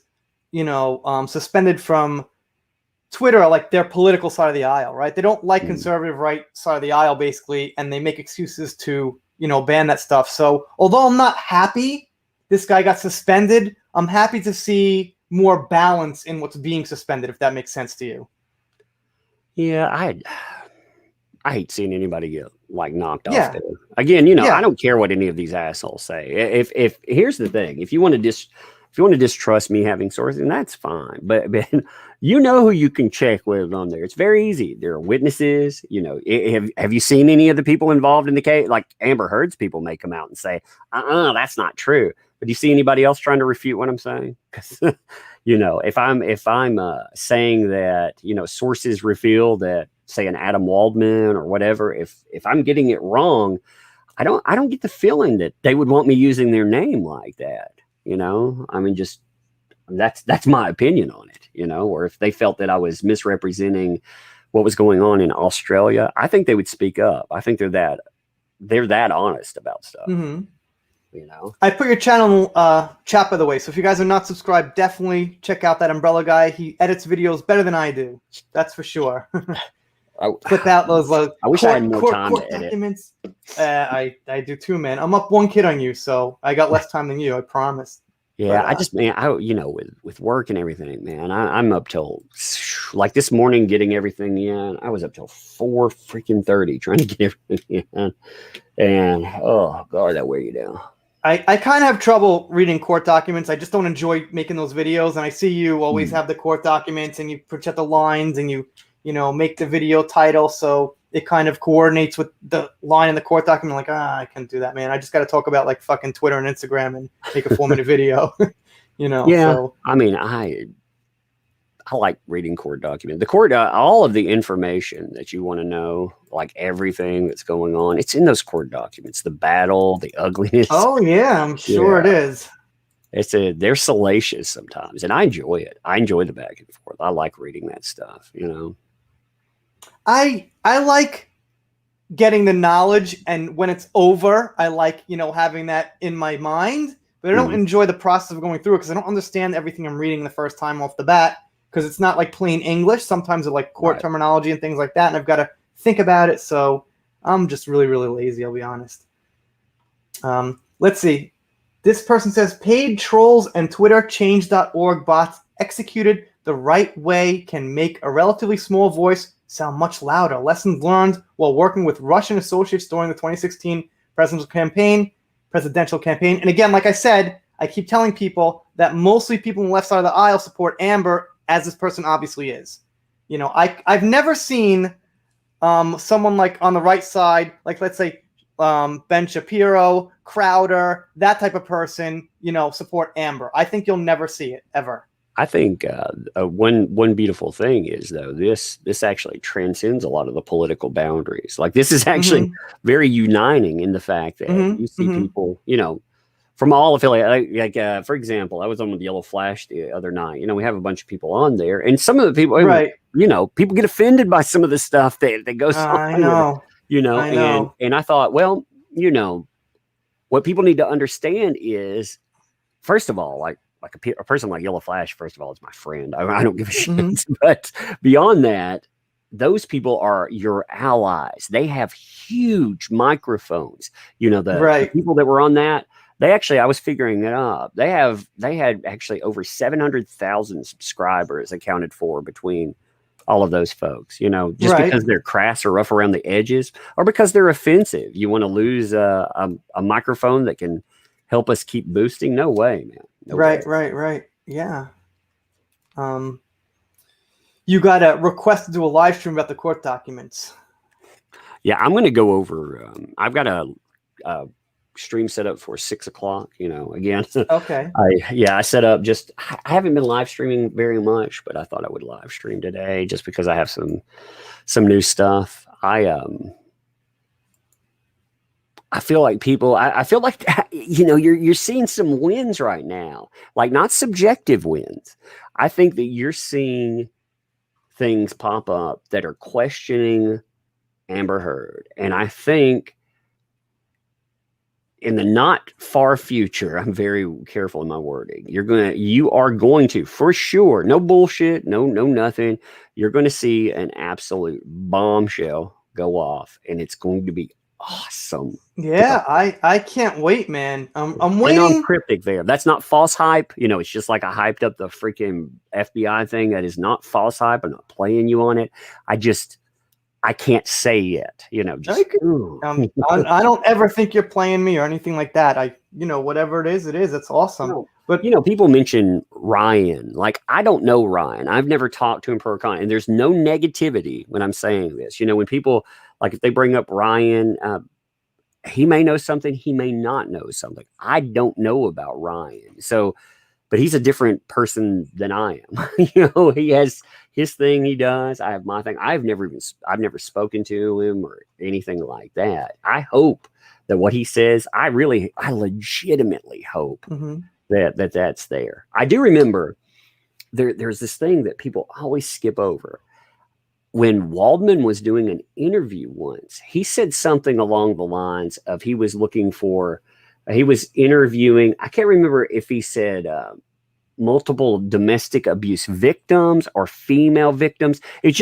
you know, suspended from Twitter are like their political side of the aisle, right? They don't like Mm. conservative right side of the aisle, basically, and they make excuses to, you know, ban that stuff. So although I'm not happy this guy got suspended, I'm happy to see more balance in what's being suspended, if that makes sense to you. Yeah, I hate seeing anybody get like knocked off Yeah. there. Again, you know, I Yeah. don't care what any of these assholes say. If here's the thing, if you want to distrust me having sources, then that's fine. But you know who you can check with on there. It's very easy. There are witnesses. You know, have you seen any of the people involved in the case? Like Amber Heard's people may come out and say, that's not true. But do you see anybody else trying to refute what I'm saying? Because you know, if I'm saying that, you know, sources reveal that, say, an Adam Waldman or whatever, if I'm getting it wrong, I don't get the feeling that they would want me using their name like that. You know, I mean, just that's my opinion on it. You know, or if they felt that I was misrepresenting what was going on in Australia, I think they would speak up. I think they're that honest about stuff. Mm-hmm. You know, I put your channel chat, by the way, so if you guys are not subscribed, definitely check out that Umbrella Guy. He edits videos better than I do. That's for sure. Clip out those I wish I had more time to edit. documents. I do too, man. I'm up one kid on you, so I got less time than you, I promise. Yeah, but, you know, with work and everything, man, I'm up till like this morning getting everything in. I was up till 4:30 trying to get everything in, and oh god, that wear you down. I kind of have trouble reading court documents. I just don't enjoy making those videos, and I see you always have the court documents, and you project the lines, and you know, make the video title so it kind of coordinates with the line in the court document. Like, I can't do that, man. I just got to talk about like fucking Twitter and Instagram and make a 4-minute video. You know. Yeah, so. I mean, I like reading court documents. The court, all of the information that you want to know, like everything that's going on, it's in those court documents. The battle, the ugliness. Oh yeah, I'm sure it is. They're salacious sometimes, and I enjoy it. I enjoy the back and forth. I like reading that stuff. You know, I like getting the knowledge, and when it's over, I like, you know, having that in my mind. But I don't enjoy the process of going through it because I don't understand everything I'm reading the first time off the bat. Because it's not like plain English. Sometimes it's like court terminology and things like that, and I've got to think about it. So I'm just really, really lazy, I'll be honest. Let's see. This person says, paid trolls and Twitter change.org bots executed the right way can make a relatively small voice sound much louder. Lessons learned while working with Russian associates during the 2016 presidential campaign. And again, like I said, I keep telling people that mostly people on the left side of the aisle support Amber, as this person obviously is. You know, I've never seen someone like on the right side, like let's say Ben Shapiro, Crowder, that type of person, you know, support Amber. I think you'll never see it ever. I think one beautiful thing is, though, this actually transcends a lot of the political boundaries. Like, this is actually very uniting in the fact that you see people, you know, from all affiliates. Like, for example, I was on with Yellow Flash the other night. You know, we have a bunch of people on there, and some of the people, you know, people get offended by some of the stuff that goes on. I know. You know, and I thought, well, you know, what people need to understand is, first of all, like a person like Yellow Flash, first of all, is my friend. I don't give a shit. But beyond that, those people are your allies. They have huge microphones. You know, the people that were on that, they actually, I was figuring it up. They had actually over 700,000 subscribers accounted for between all of those folks, you know, just because they're crass or rough around the edges, or because they're offensive. You want to lose a microphone that can help us keep boosting? No way, man. No way. Right. Yeah. You got a request to do a live stream about the court documents. Yeah, I'm going to go over. I've got a stream set up for 6 o'clock. You know, again. Okay. I set up. I haven't been live streaming very much, but I thought I would live stream today just because I have some new stuff. I feel like people, I feel like, you know, you're seeing some wins right now, like not subjective wins. I think that you're seeing things pop up that are questioning Amber Heard. And I think in the not far future, I'm very careful in my wording. You are going to, for sure, no bullshit, no nothing. You're going to see an absolute bombshell go off, and it's going to be awesome. Yeah, I can't wait, man. I'm And waiting. I'm cryptic there. That's not false hype. You know, it's just like I hyped up the freaking FBI thing. That is not false hype. I'm not playing you on it. I can't say yet. You know, just I don't ever think you're playing me or anything like that. Whatever it is, it's awesome. But people mention Ryan. Like, I don't know Ryan. I've never talked to him per con, and there's no negativity when I'm saying this. You know, when people, like, if they bring up Ryan, he may know something, he may not know something. I don't know about Ryan. So, but he's a different person than I am. You know, he has his thing he does. I have my thing. I've never spoken to him or anything like that. I hope that what he says, I legitimately hope that's there. I do remember there's this thing that people always skip over. When Waldman was doing an interview once, he said something along the lines of he was interviewing, I can't remember if he said multiple domestic abuse victims or female victims. It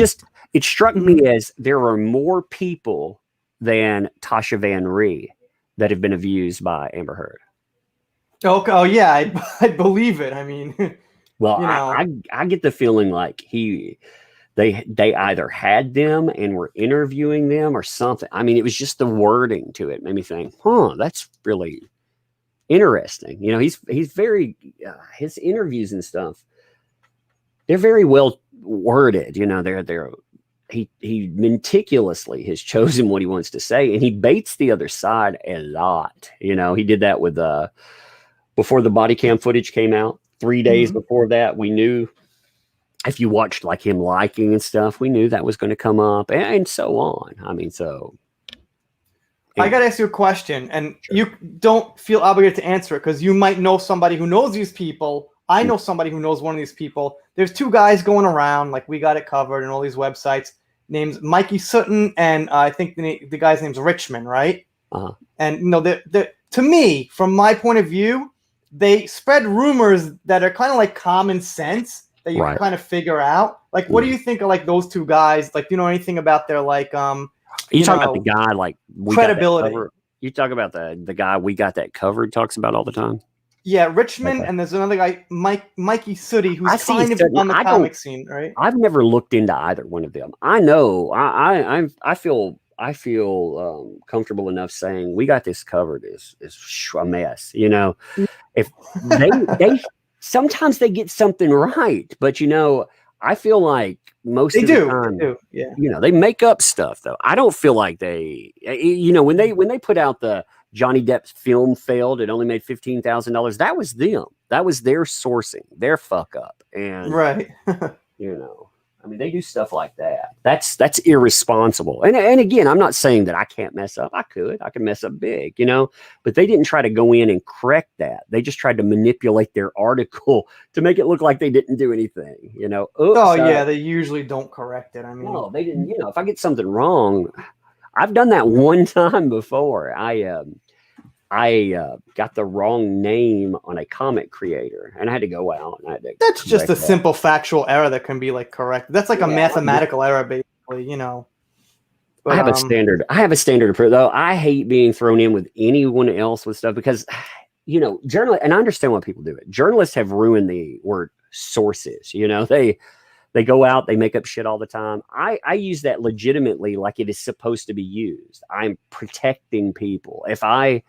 struck me as there are more people than Tasha Van Ree that have been abused by Amber Heard. Okay. Oh yeah, I believe it. I mean, well, I get the feeling like they either had them and were interviewing them or something. I mean, it was just the wording to it made me think, that's really interesting. You know, he's very his interviews and stuff, they're very well worded. You know, he meticulously has chosen what he wants to say, and he baits the other side a lot. You know, he did that with before the body cam footage came out. 3 days before that, we knew, if you watched like him liking and stuff, we knew that was going to come up, and so on. I mean, so I got to ask you a question, and you don't feel obligated to answer it because you might know somebody who knows these people. I know somebody who knows one of these people. There's two guys going around, like We Got It Covered and all these websites, named Mikey Sutton, and I think the guy's name's Richmond, right? And to me, from my point of view, they spread rumors that are kind of like common sense that you can kind of figure out. Like, what do you think of like those two guys? Like, do you know anything about their like you talking about the guy like credibility? You talk about the guy We Got That Covered talks about all the time. Yeah, Richmond, and there's another guy, Mikey Sooty, who's kind of on the comic scene, right? I've never looked into either one of them. I know I feel comfortable enough saying We Got This Covered is a mess. You know, if they sometimes they get something right, but you know, I feel like most of the time, they do. Yeah. You know, they make up stuff though. I don't feel like they, you know, when they put out the Johnny Depp's film failed, it only made $15,000. That was them. That was their sourcing, their fuck up. And you know, I mean, they do stuff like that. That's irresponsible. And again, I'm not saying that I can't mess up. I can mess up big, you know, but they didn't try to go in and correct that. They just tried to manipulate their article to make it look like they didn't do anything, you know. Yeah, they usually don't correct it. I mean, no, they didn't. You know, if I get something wrong, I've done that one time before. I got the wrong name on a comic creator, and I had to go out. And I had to That's just a simple factual error that can be like corrected. That's like a mathematical error, basically. You know. But, I have a standard. I have a standard approach, though. I hate being thrown in with anyone else with stuff because, you know, journalists, and I understand why people do it. Journalists have ruined the word sources. You know, they go out, they make up shit all the time. I use that legitimately, like it is supposed to be used. I'm protecting people. If I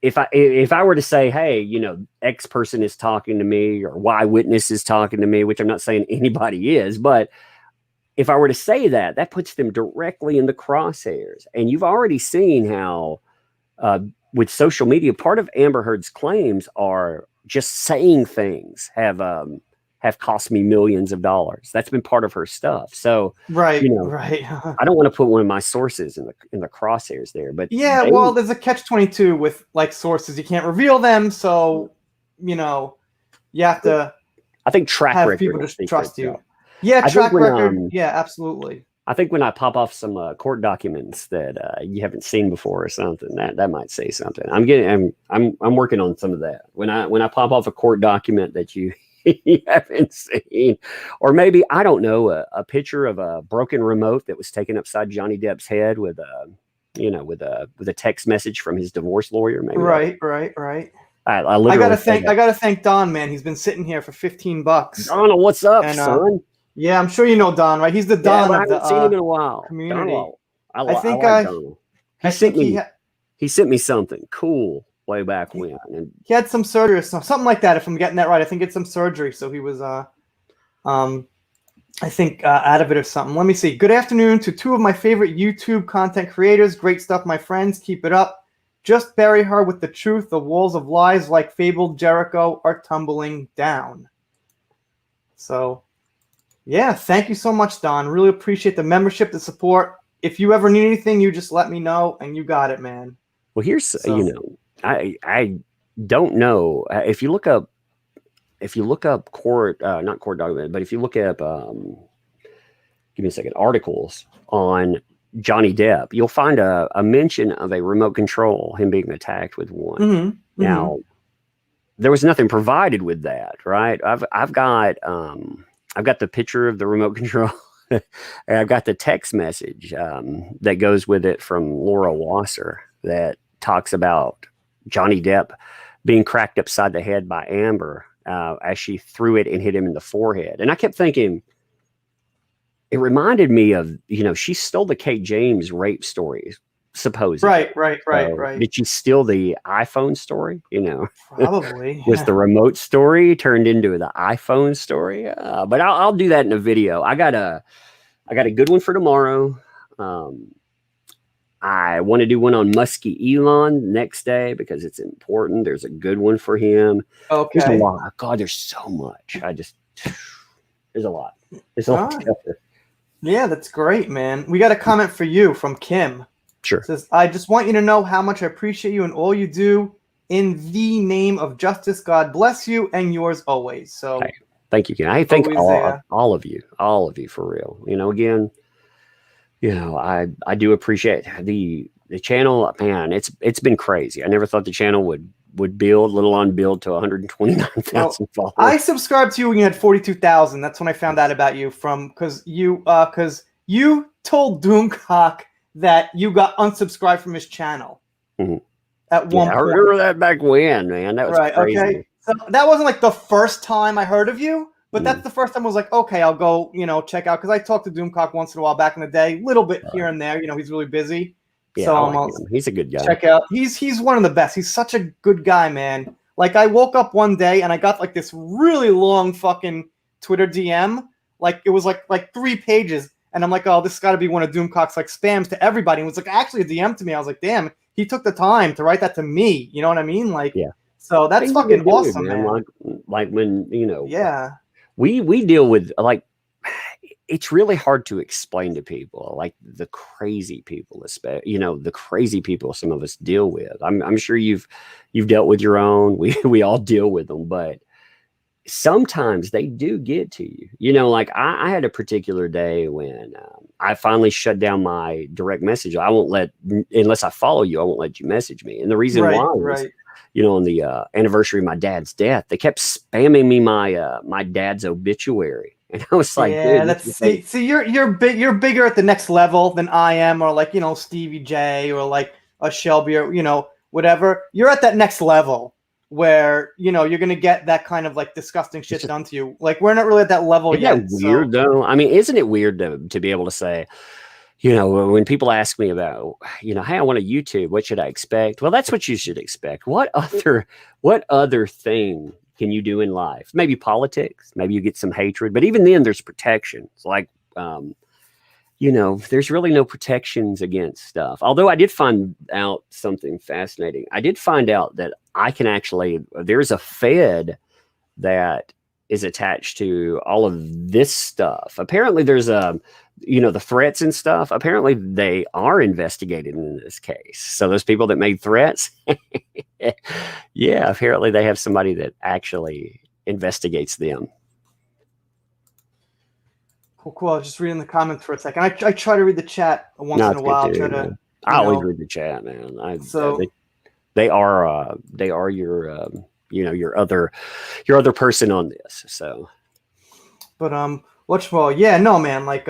were to say, hey, you know, X person is talking to me or Y witness is talking to me, which I'm not saying anybody is, but if I were to say that puts them directly in the crosshairs. And you've already seen how with social media, part of Amber Heard's claims are just saying things have cost me millions of dollars. That's been part of her stuff. So you know, I don't want to put one of my sources in the crosshairs there, but well, there's a catch-22 with like sources. You can't reveal them, so you know, you have to. I think track have record people just trust you. Yeah, track record. Yeah, absolutely. I think when I pop off some court documents that you haven't seen before or something, that might say something. I'm working on some of that. When I pop off a court document that you you haven't seen, or maybe I don't know, a picture of a broken remote that was taken upside Johnny Depp's head with a with a text message from his divorce lawyer. Maybe Right. I literally I gotta thank Don, man. He's been sitting here for $15. Donald, what's up, And son? yeah, I'm sure you know Don, right? He's the Don I of haven't the seen him in a while. community. Donald, I I think like Donald. I think He sent me something cool way back when. And he had some surgery or something like that. If I'm getting that right, I think it's some surgery. So he was I think out of it or something. Let me see. Good afternoon to two of my favorite YouTube content creators. Great stuff, my friends. Keep it up. Just bury her with the truth. The walls of lies like fabled Jericho are tumbling down. So, yeah, thank you so much, Don. Really appreciate the membership, the support. If you ever need anything, you just let me know, and you got it, man. Well, here's I don't know if you look up court not court document, but if you look up give me a second, articles on Johnny Depp, you'll find a mention of a remote control, him being attacked with one. Mm-hmm. Now, there was nothing provided with that, right? I've got the picture of the remote control. And I've got the text message that goes with it from Laura Wasser that talks about Johnny Depp being cracked upside the head by Amber as she threw it and hit him in the forehead. And I kept thinking, it reminded me of, she stole the Kate James rape story, supposedly. Right. Did she steal the iPhone story? Probably. Was the remote story turned into the iPhone story? But I'll do that in a video. I got a good one for tomorrow. I want to do one on Muskie Elon next day because it's important. There's a good one for him. Okay. There's a lot. God, there's so much. There's a lot. There's a lot. Yeah, that's great, man. We got a comment for you from Kim. Sure. It says, I just want you to know how much I appreciate you and all you do in the name of justice. God bless you and yours always. So thank you, Kim. I thank all of you for real. Again, I do appreciate the channel, man. It's been crazy. I never thought the channel would build, let alone build to 129,000 followers. I subscribed to you when you had 42,000. That's when I found out about you because you told Doomcock that you got unsubscribed from his channel at one point. I remember that back when, man. That was crazy. Okay. So that wasn't like the first time I heard of you, but that's the first time I was like, okay, I'll go, check out, because I talked to Doomcock once in a while back in the day, a little bit here and there. He's really busy. Yeah, so he's a good guy. Check out. He's one of the best. He's such a good guy, man. Like, I woke up one day and I got like this really long fucking Twitter DM. Like, it was like 3 pages. And I'm like, oh, this has got to be one of Doomcock's like spams to everybody. And it was like actually a DM to me. I was like, damn, he took the time to write that to me. You know what I mean? Like, yeah. So that's fucking awesome, man. Like when, yeah, we deal with, like, it's really hard to explain to people, like the crazy people, especially, the crazy people some of us deal with. I'm sure you've dealt with your own. We all deal with them, but sometimes they do get to you. Like I had a particular day when I finally shut down my direct message. I won't let, unless I follow you, I won't let you message me. And the reason why was, on the anniversary of my dad's death, they kept spamming me my dad's obituary. And I was like, yeah, see, you're bigger at the next level than I am, or like, Stevie J, or like a Shelby, or, whatever. You're at that next level where, you're going to get that kind of like disgusting shit done to you. Like, we're not really at that level yet. Isn't that weird though? I mean, isn't it weird to be able to say, when people ask me about, hey, I want a YouTube, what should I expect? Well, that's what you should expect. What other thing can you do in life? Maybe politics, maybe you get some hatred, but even then there's protections. Like, there's really no protections against stuff. Although I did find out something fascinating. I did find out that there's a Fed that is attached to all of this stuff. Apparently there's the threats and stuff. Apparently they are investigated in this case. So those people that made threats, yeah, apparently they have somebody that actually investigates them. Cool, cool. I was just reading the comments for a second. I try to read the chat once No, in a it's good while. too, Try man. to, I always read the chat, man. so They are your your other person on this. So, but yeah, no, man, like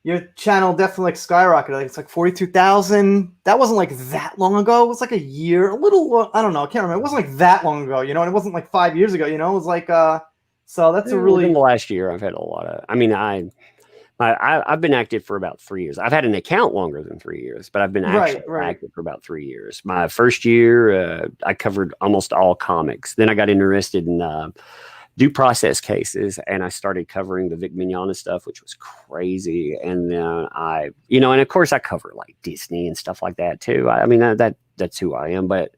your channel definitely like skyrocketed. Like it's like 42,000. That wasn't like that long ago. It was like a year, a little. I don't know. I can't remember. It wasn't like that long ago, you know. And it wasn't like 5 years ago, you know. It was like So that's a within really the last year, I've had a lot of. I mean, I've been active for about 3 years. I've had an account longer than 3 years, but I've been actually right. active for about 3 years. My first year, I covered almost all comics. Then I got interested in due process cases, and I started covering the Vic Mignogna stuff, which was crazy. And then and of course I cover like Disney and stuff like that too. I mean that's who I am, but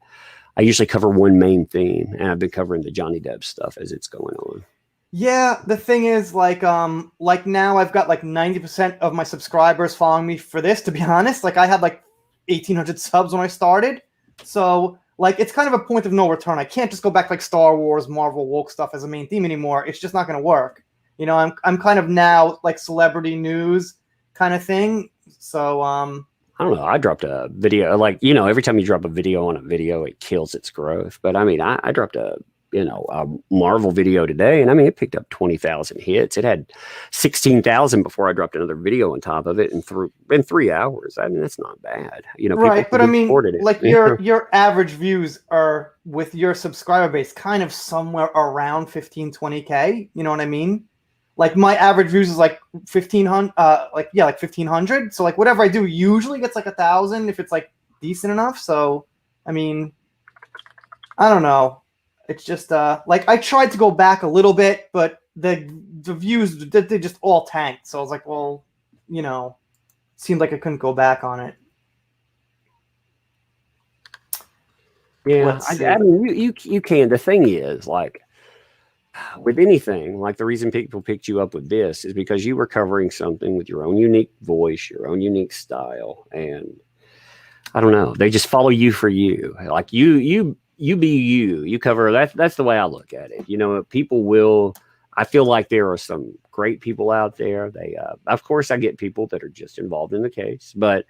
I usually cover one main theme, and I've been covering the Johnny Depp stuff as it's going on. Yeah, the thing is, like now I've got like 90% of my subscribers following me for this. To be honest, like I had like 1,800 subs when I started, so like it's kind of a point of no return. I can't just go back to, like Star Wars, Marvel, woke stuff as a main theme anymore. It's just not going to work. You know, I'm kind of now like celebrity news kind of thing. So I don't know. I dropped a video, like, every time you drop a video on a video, it kills its growth. But I mean, I dropped a Marvel video today, and I mean, it picked up 20,000 hits. It had 16,000 before I dropped another video on top of it in 3 hours. I mean, that's not bad. right, but I mean, it. like your average views are with your subscriber base kind of somewhere around 15, 20K. You know what I mean? Like my average views is like 1,500, like 1,500. So like whatever I do usually gets like 1,000 if it's like decent enough. So I mean, I don't know. It's just like I tried to go back a little bit, but the views they just all tanked. So I was like, well, seemed like I couldn't go back on it. Yeah, I mean, you can. The thing is, like, with anything, like the reason people picked you up with this is because you were covering something with your own unique voice, your own unique style, and I don't know, they just follow you for you. Like you be you. You cover that. That's the way I look at it. People will. I feel like there are some great people out there. They, of course, I get people that are just involved in the case, but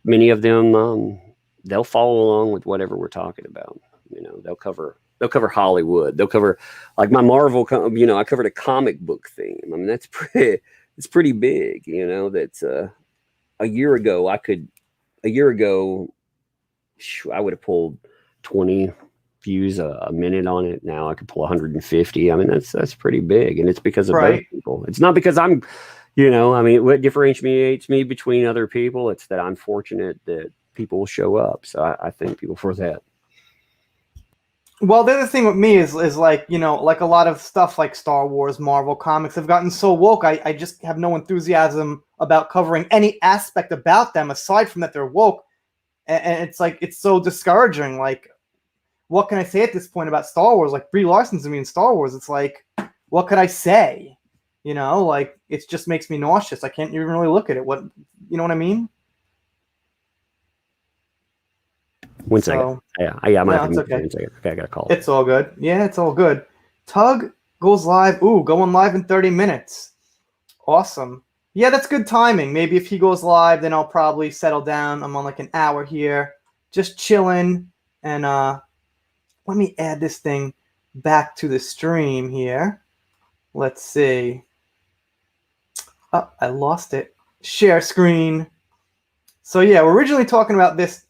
many of them, they'll follow along with whatever we're talking about. They'll cover Hollywood. They'll cover like my Marvel. I covered a comic book theme. I mean, it's pretty big. That's a year ago. I would have pulled 20 views a minute on it. Now I could pull 150. I mean, that's pretty big, and it's because of those people. It's not because I'm, I mean, what differentiates me between other people? It's that I'm fortunate that people will show up. So I thank people for that. Well, the other thing with me is like, like a lot of stuff like Star Wars, Marvel comics have gotten so woke. I just have no enthusiasm about covering any aspect about them aside from that they're woke. And it's like, it's so discouraging. Like, what can I say at this point about Star Wars? Like Brie Larson's in Star Wars. It's like, what could I say? Like it just makes me nauseous. I can't even really look at it. What, you know what I mean? One second. Yeah, I might have to okay. Okay, I got a call. It's all good. Yeah, it's all good. Tug goes live. Ooh, going live in 30 minutes. Awesome. Yeah, that's good timing. Maybe if he goes live, then I'll probably settle down. I'm on like an hour here, just chilling. And let me add this thing back to the stream here. Let's see. Oh, I lost it. Share screen. So yeah, we're originally talking about this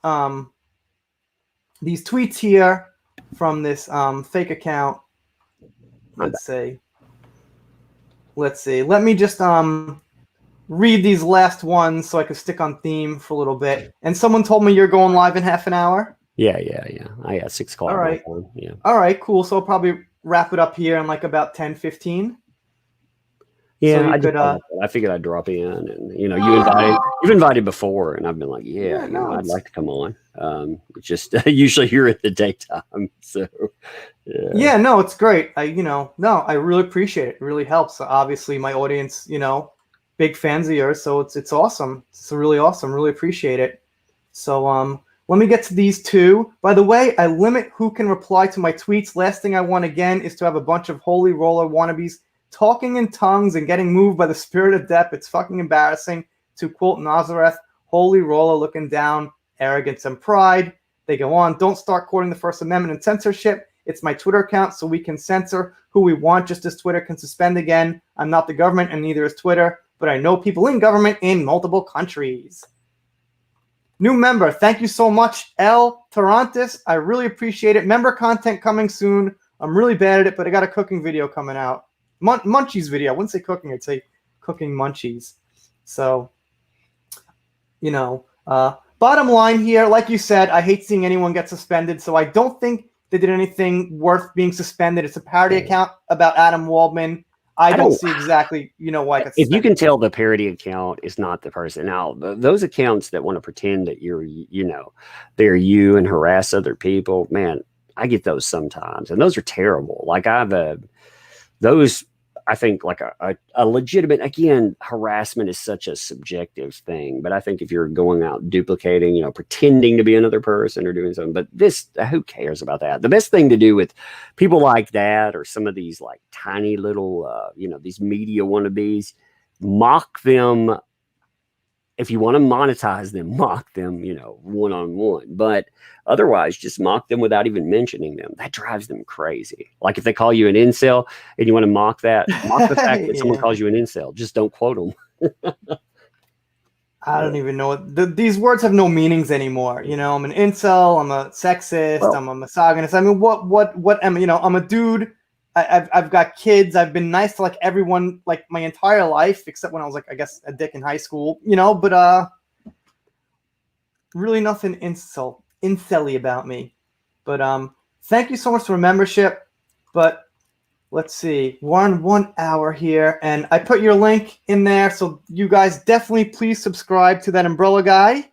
these tweets here from this fake account. Let's see. Let me just read these last ones so I can stick on theme for a little bit. And someone told me you're going live in half an hour. Yeah. I got 6 o'clock. All right. Yeah. All right, cool. So I'll probably wrap it up here in like about 10-15. Yeah, so I figured I'd drop in, and you've invited before, and I've been like, I'd like to come on. It's just usually you're in the daytime, so yeah. No, it's great. I really appreciate it. It really helps. Obviously, my audience, big fans of yours, so it's awesome. It's really awesome. Really appreciate it. So let me get to these two. By the way, I limit who can reply to my tweets. Last thing I want again is to have a bunch of holy roller wannabes talking in tongues and getting moved by the spirit of death. It's fucking embarrassing. To quote Nazareth, holy roller looking down, arrogance and pride. They go on, don't start quoting the First Amendment and censorship. It's my Twitter account, so we can censor who we want, just as Twitter can suspend again. I'm not the government, and neither is Twitter, but I know people in government in multiple countries. New member, thank you so much, L. Tarantis. I really appreciate it. Member content coming soon. I'm really bad at it, but I got a cooking video coming out. Munchies video. I wouldn't say cooking, I'd say cooking munchies. So, you know, bottom line here, like you said, I hate seeing anyone get suspended, so I don't think they did anything worth being suspended. It's a parody account about Adam Waldman. I don't see exactly, you know, why I got suspended. If you can tell the parody account is not the person. Now, those accounts that want to pretend that you're, you know, they're you and harass other people, man, I get those sometimes. And those are terrible. Like those, I think like a legitimate, again, harassment is such a subjective thing. But I think if you're going out duplicating, you know, pretending to be another person or doing something, but this, who cares about that? The best thing to do with people like that, or some of these like tiny little, you know, these media wannabes, mock them. If you want to monetize them, mock them, you know, one-on-one. But otherwise, just mock them without even mentioning them. That drives them crazy. Like if they call you an incel and you want to mock that, mock the fact that someone calls you an incel. Just don't quote them. I don't even know what these words have no meanings anymore. You know, I'm an incel, I'm a sexist, I'm a misogynist. I mean, what am I? You know, I'm a dude. I've got kids. I've been nice to like everyone like my entire life, except when I was like, I guess, a dick in high school, you know, but really nothing incelly about me. But thank you so much for membership. But let's see, we're on 1 hour here, and I put your link in there, so you guys definitely please subscribe to That Umbrella Guy.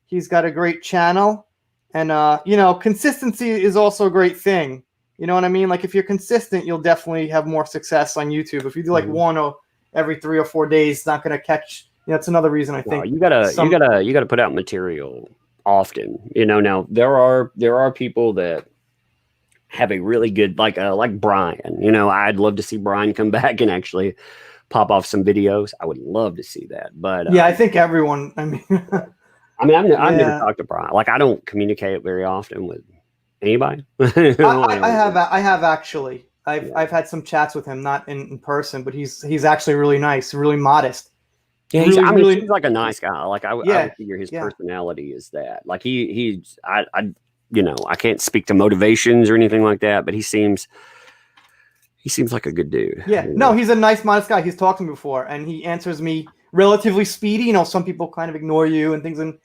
He's got a great channel, and you know, consistency is also a great thing. You know what I mean? Like if you're consistent, you'll definitely have more success on YouTube. If you do like one or every 3 or 4 days, it's not going to catch. You know, it's another reason I think you gotta put out material often. You know, now there are people that have a really good like Brian. You know, I'd love to see Brian come back and actually pop off some videos. I would love to see that. But yeah, I think everyone. I mean, I've never talked to Brian. Like I don't communicate very often with anybody. I have actually. I've had some chats with him, not in person, but he's actually really nice, really modest. Yeah, he seems like a nice guy. Like I would figure his personality is that. Like I you know, I can't speak to motivations or anything like that, but he seems like a good dude. Yeah, no, he's a nice, modest guy. He's talked to me before, and he answers me relatively speedy. You know, some people kind of ignore you and things, and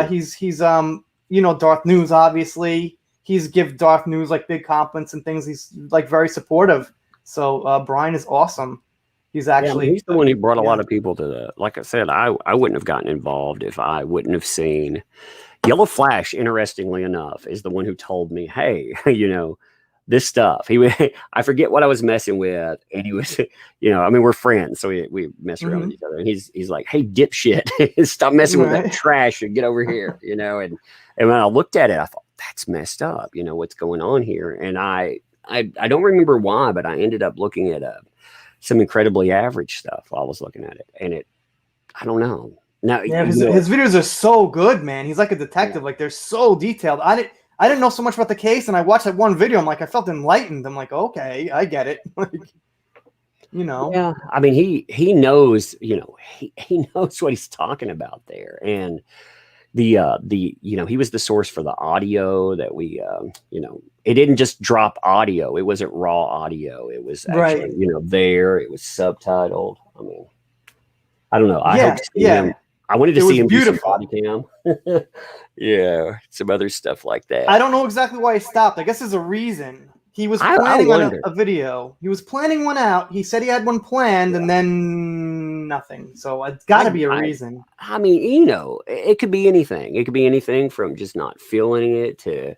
he's you know, Darth News, obviously. He's give Darth News like big compliments and things. He's like very supportive. So Brian is awesome. He's actually he's the one who brought a lot of people to the. Like I said, I wouldn't have gotten involved if I wouldn't have seen Yellow Flash. Interestingly enough, is the one who told me, "Hey, you know, this stuff." I forget what I was messing with, and he was, you know, I mean, we're friends, so we mess around with each other, and he's like, "Hey, dipshit, stop messing with that trash and get over here," you know, and when I looked at it, I thought, that's messed up. You know, what's going on here? And I don't remember why, but I ended up looking at some incredibly average stuff while I was looking at it. And I don't know. Now, his videos are so good, man. He's like a detective. Like they're so detailed. I didn't know so much about the case, and I watched that one video. I'm like, I felt enlightened. I'm like, okay, I get it. Like, you know. Yeah. I mean, he knows, you know, he knows what he's talking about there. And the you know, he was the source for the audio that we you know, it didn't just drop audio. It wasn't raw audio. It was actually, you know, it was subtitled. I mean, I don't know. I hope to see him. I wanted to see him do some body cam. Yeah, some other stuff like that. I don't know exactly why he stopped. I guess there's a reason. He was planning on a video. He was planning one out. He said he had one planned, and then nothing. So it's got to be a reason. I mean, you know, it could be anything. It could be anything from just not feeling it to,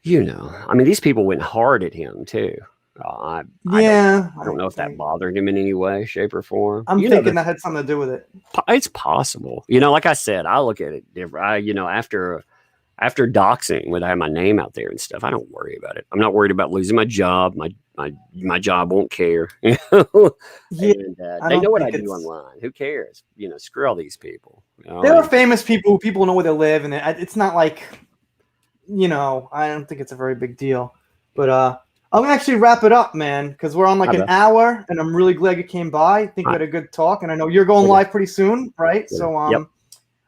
you know, I mean, these people went hard at him too. I don't know if that bothered him in any way, shape, or form. I'm thinking that had something to do with it. It's possible. You know, like I said, I look at it different. You know, after doxing, when I have my name out there and stuff, I don't worry about it. I'm not worried about losing my job, my job won't care. Yeah, And I they don't know what I think do it's. online. Who cares? Screw all these people. There are famous people who people know where they live, and it's not like, I don't think it's a very big deal. But I'm gonna actually wrap it up, man, because we're on like an hour, and I'm really glad you came by. I think we had a good talk, and I know you're going live pretty soon, right? So Yep.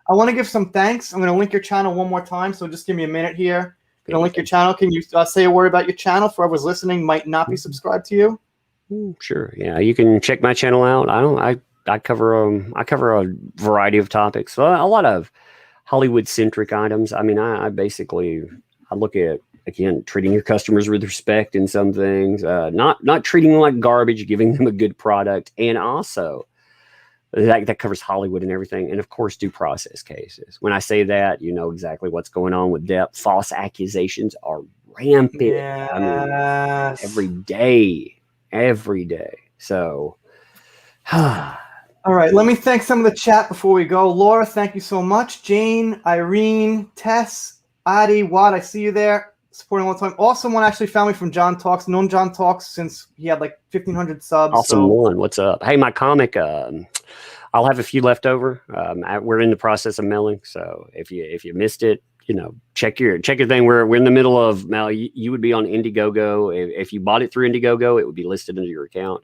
I want to give some thanks. I'm gonna link your channel one more time, so just give me a minute here. I'm gonna link your channel. Can you say a word about your channel for whoever's listening might not be subscribed to you? Sure. Yeah, you can check my channel out. I cover a variety of topics. Well, a lot of Hollywood centric items. I mean, I basically look at, again, treating your customers with respect in some things, not treating them like garbage, giving them a good product, and also that covers Hollywood and everything, and of course due process cases. When I say that, you know exactly what's going on with Depp. False accusations are rampant. Yes. I mean, every day. So, all right, let me thank some of the chat before we go. Laura, thank you so much. Jane, Irene, Tess, Adi, Watt, I see you there, supporting all the time. Also, one actually found me from John Talks. Known John Talks since he had like 1,500 subs. awesome one. What's up? Hey, my comic. I'll have a few left over. We're in the process of mailing, so if you missed it, check your thing. We're in the middle of now. You would be on Indiegogo. If you bought it through Indiegogo, it would be listed into your account.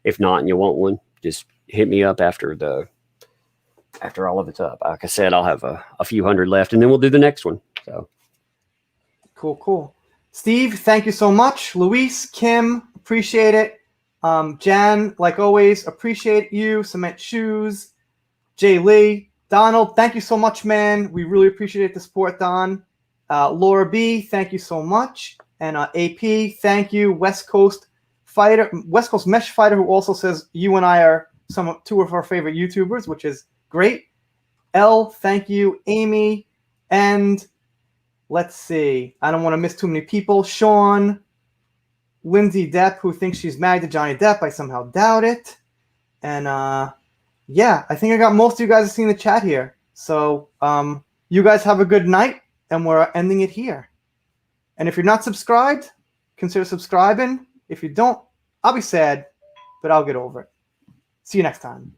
If not, and you want one, just hit me up after all of it's up. Like I said, I'll have a few hundred left, and then we'll do the next one. So cool. Steve, thank you so much. Luis, Kim, appreciate it. Jan, like always, appreciate you. Cement Shoes, Jay Lee, Donald, thank you so much, man. We really appreciate the support, Don. Laura B, thank you so much. And AP, thank you. West Coast Mesh Fighter, who also says you and I are two of our favorite YouTubers, which is great. L, thank you. Amy, and let's see. I don't want to miss too many people. Sean, Lindsay Depp, who thinks she's married to Johnny Depp. I somehow doubt it. And yeah, I think I got most of you guys seeing the chat here. So you guys have a good night, and we're ending it here. And if you're not subscribed, consider subscribing. If you don't, I'll be sad, but I'll get over it. See you next time.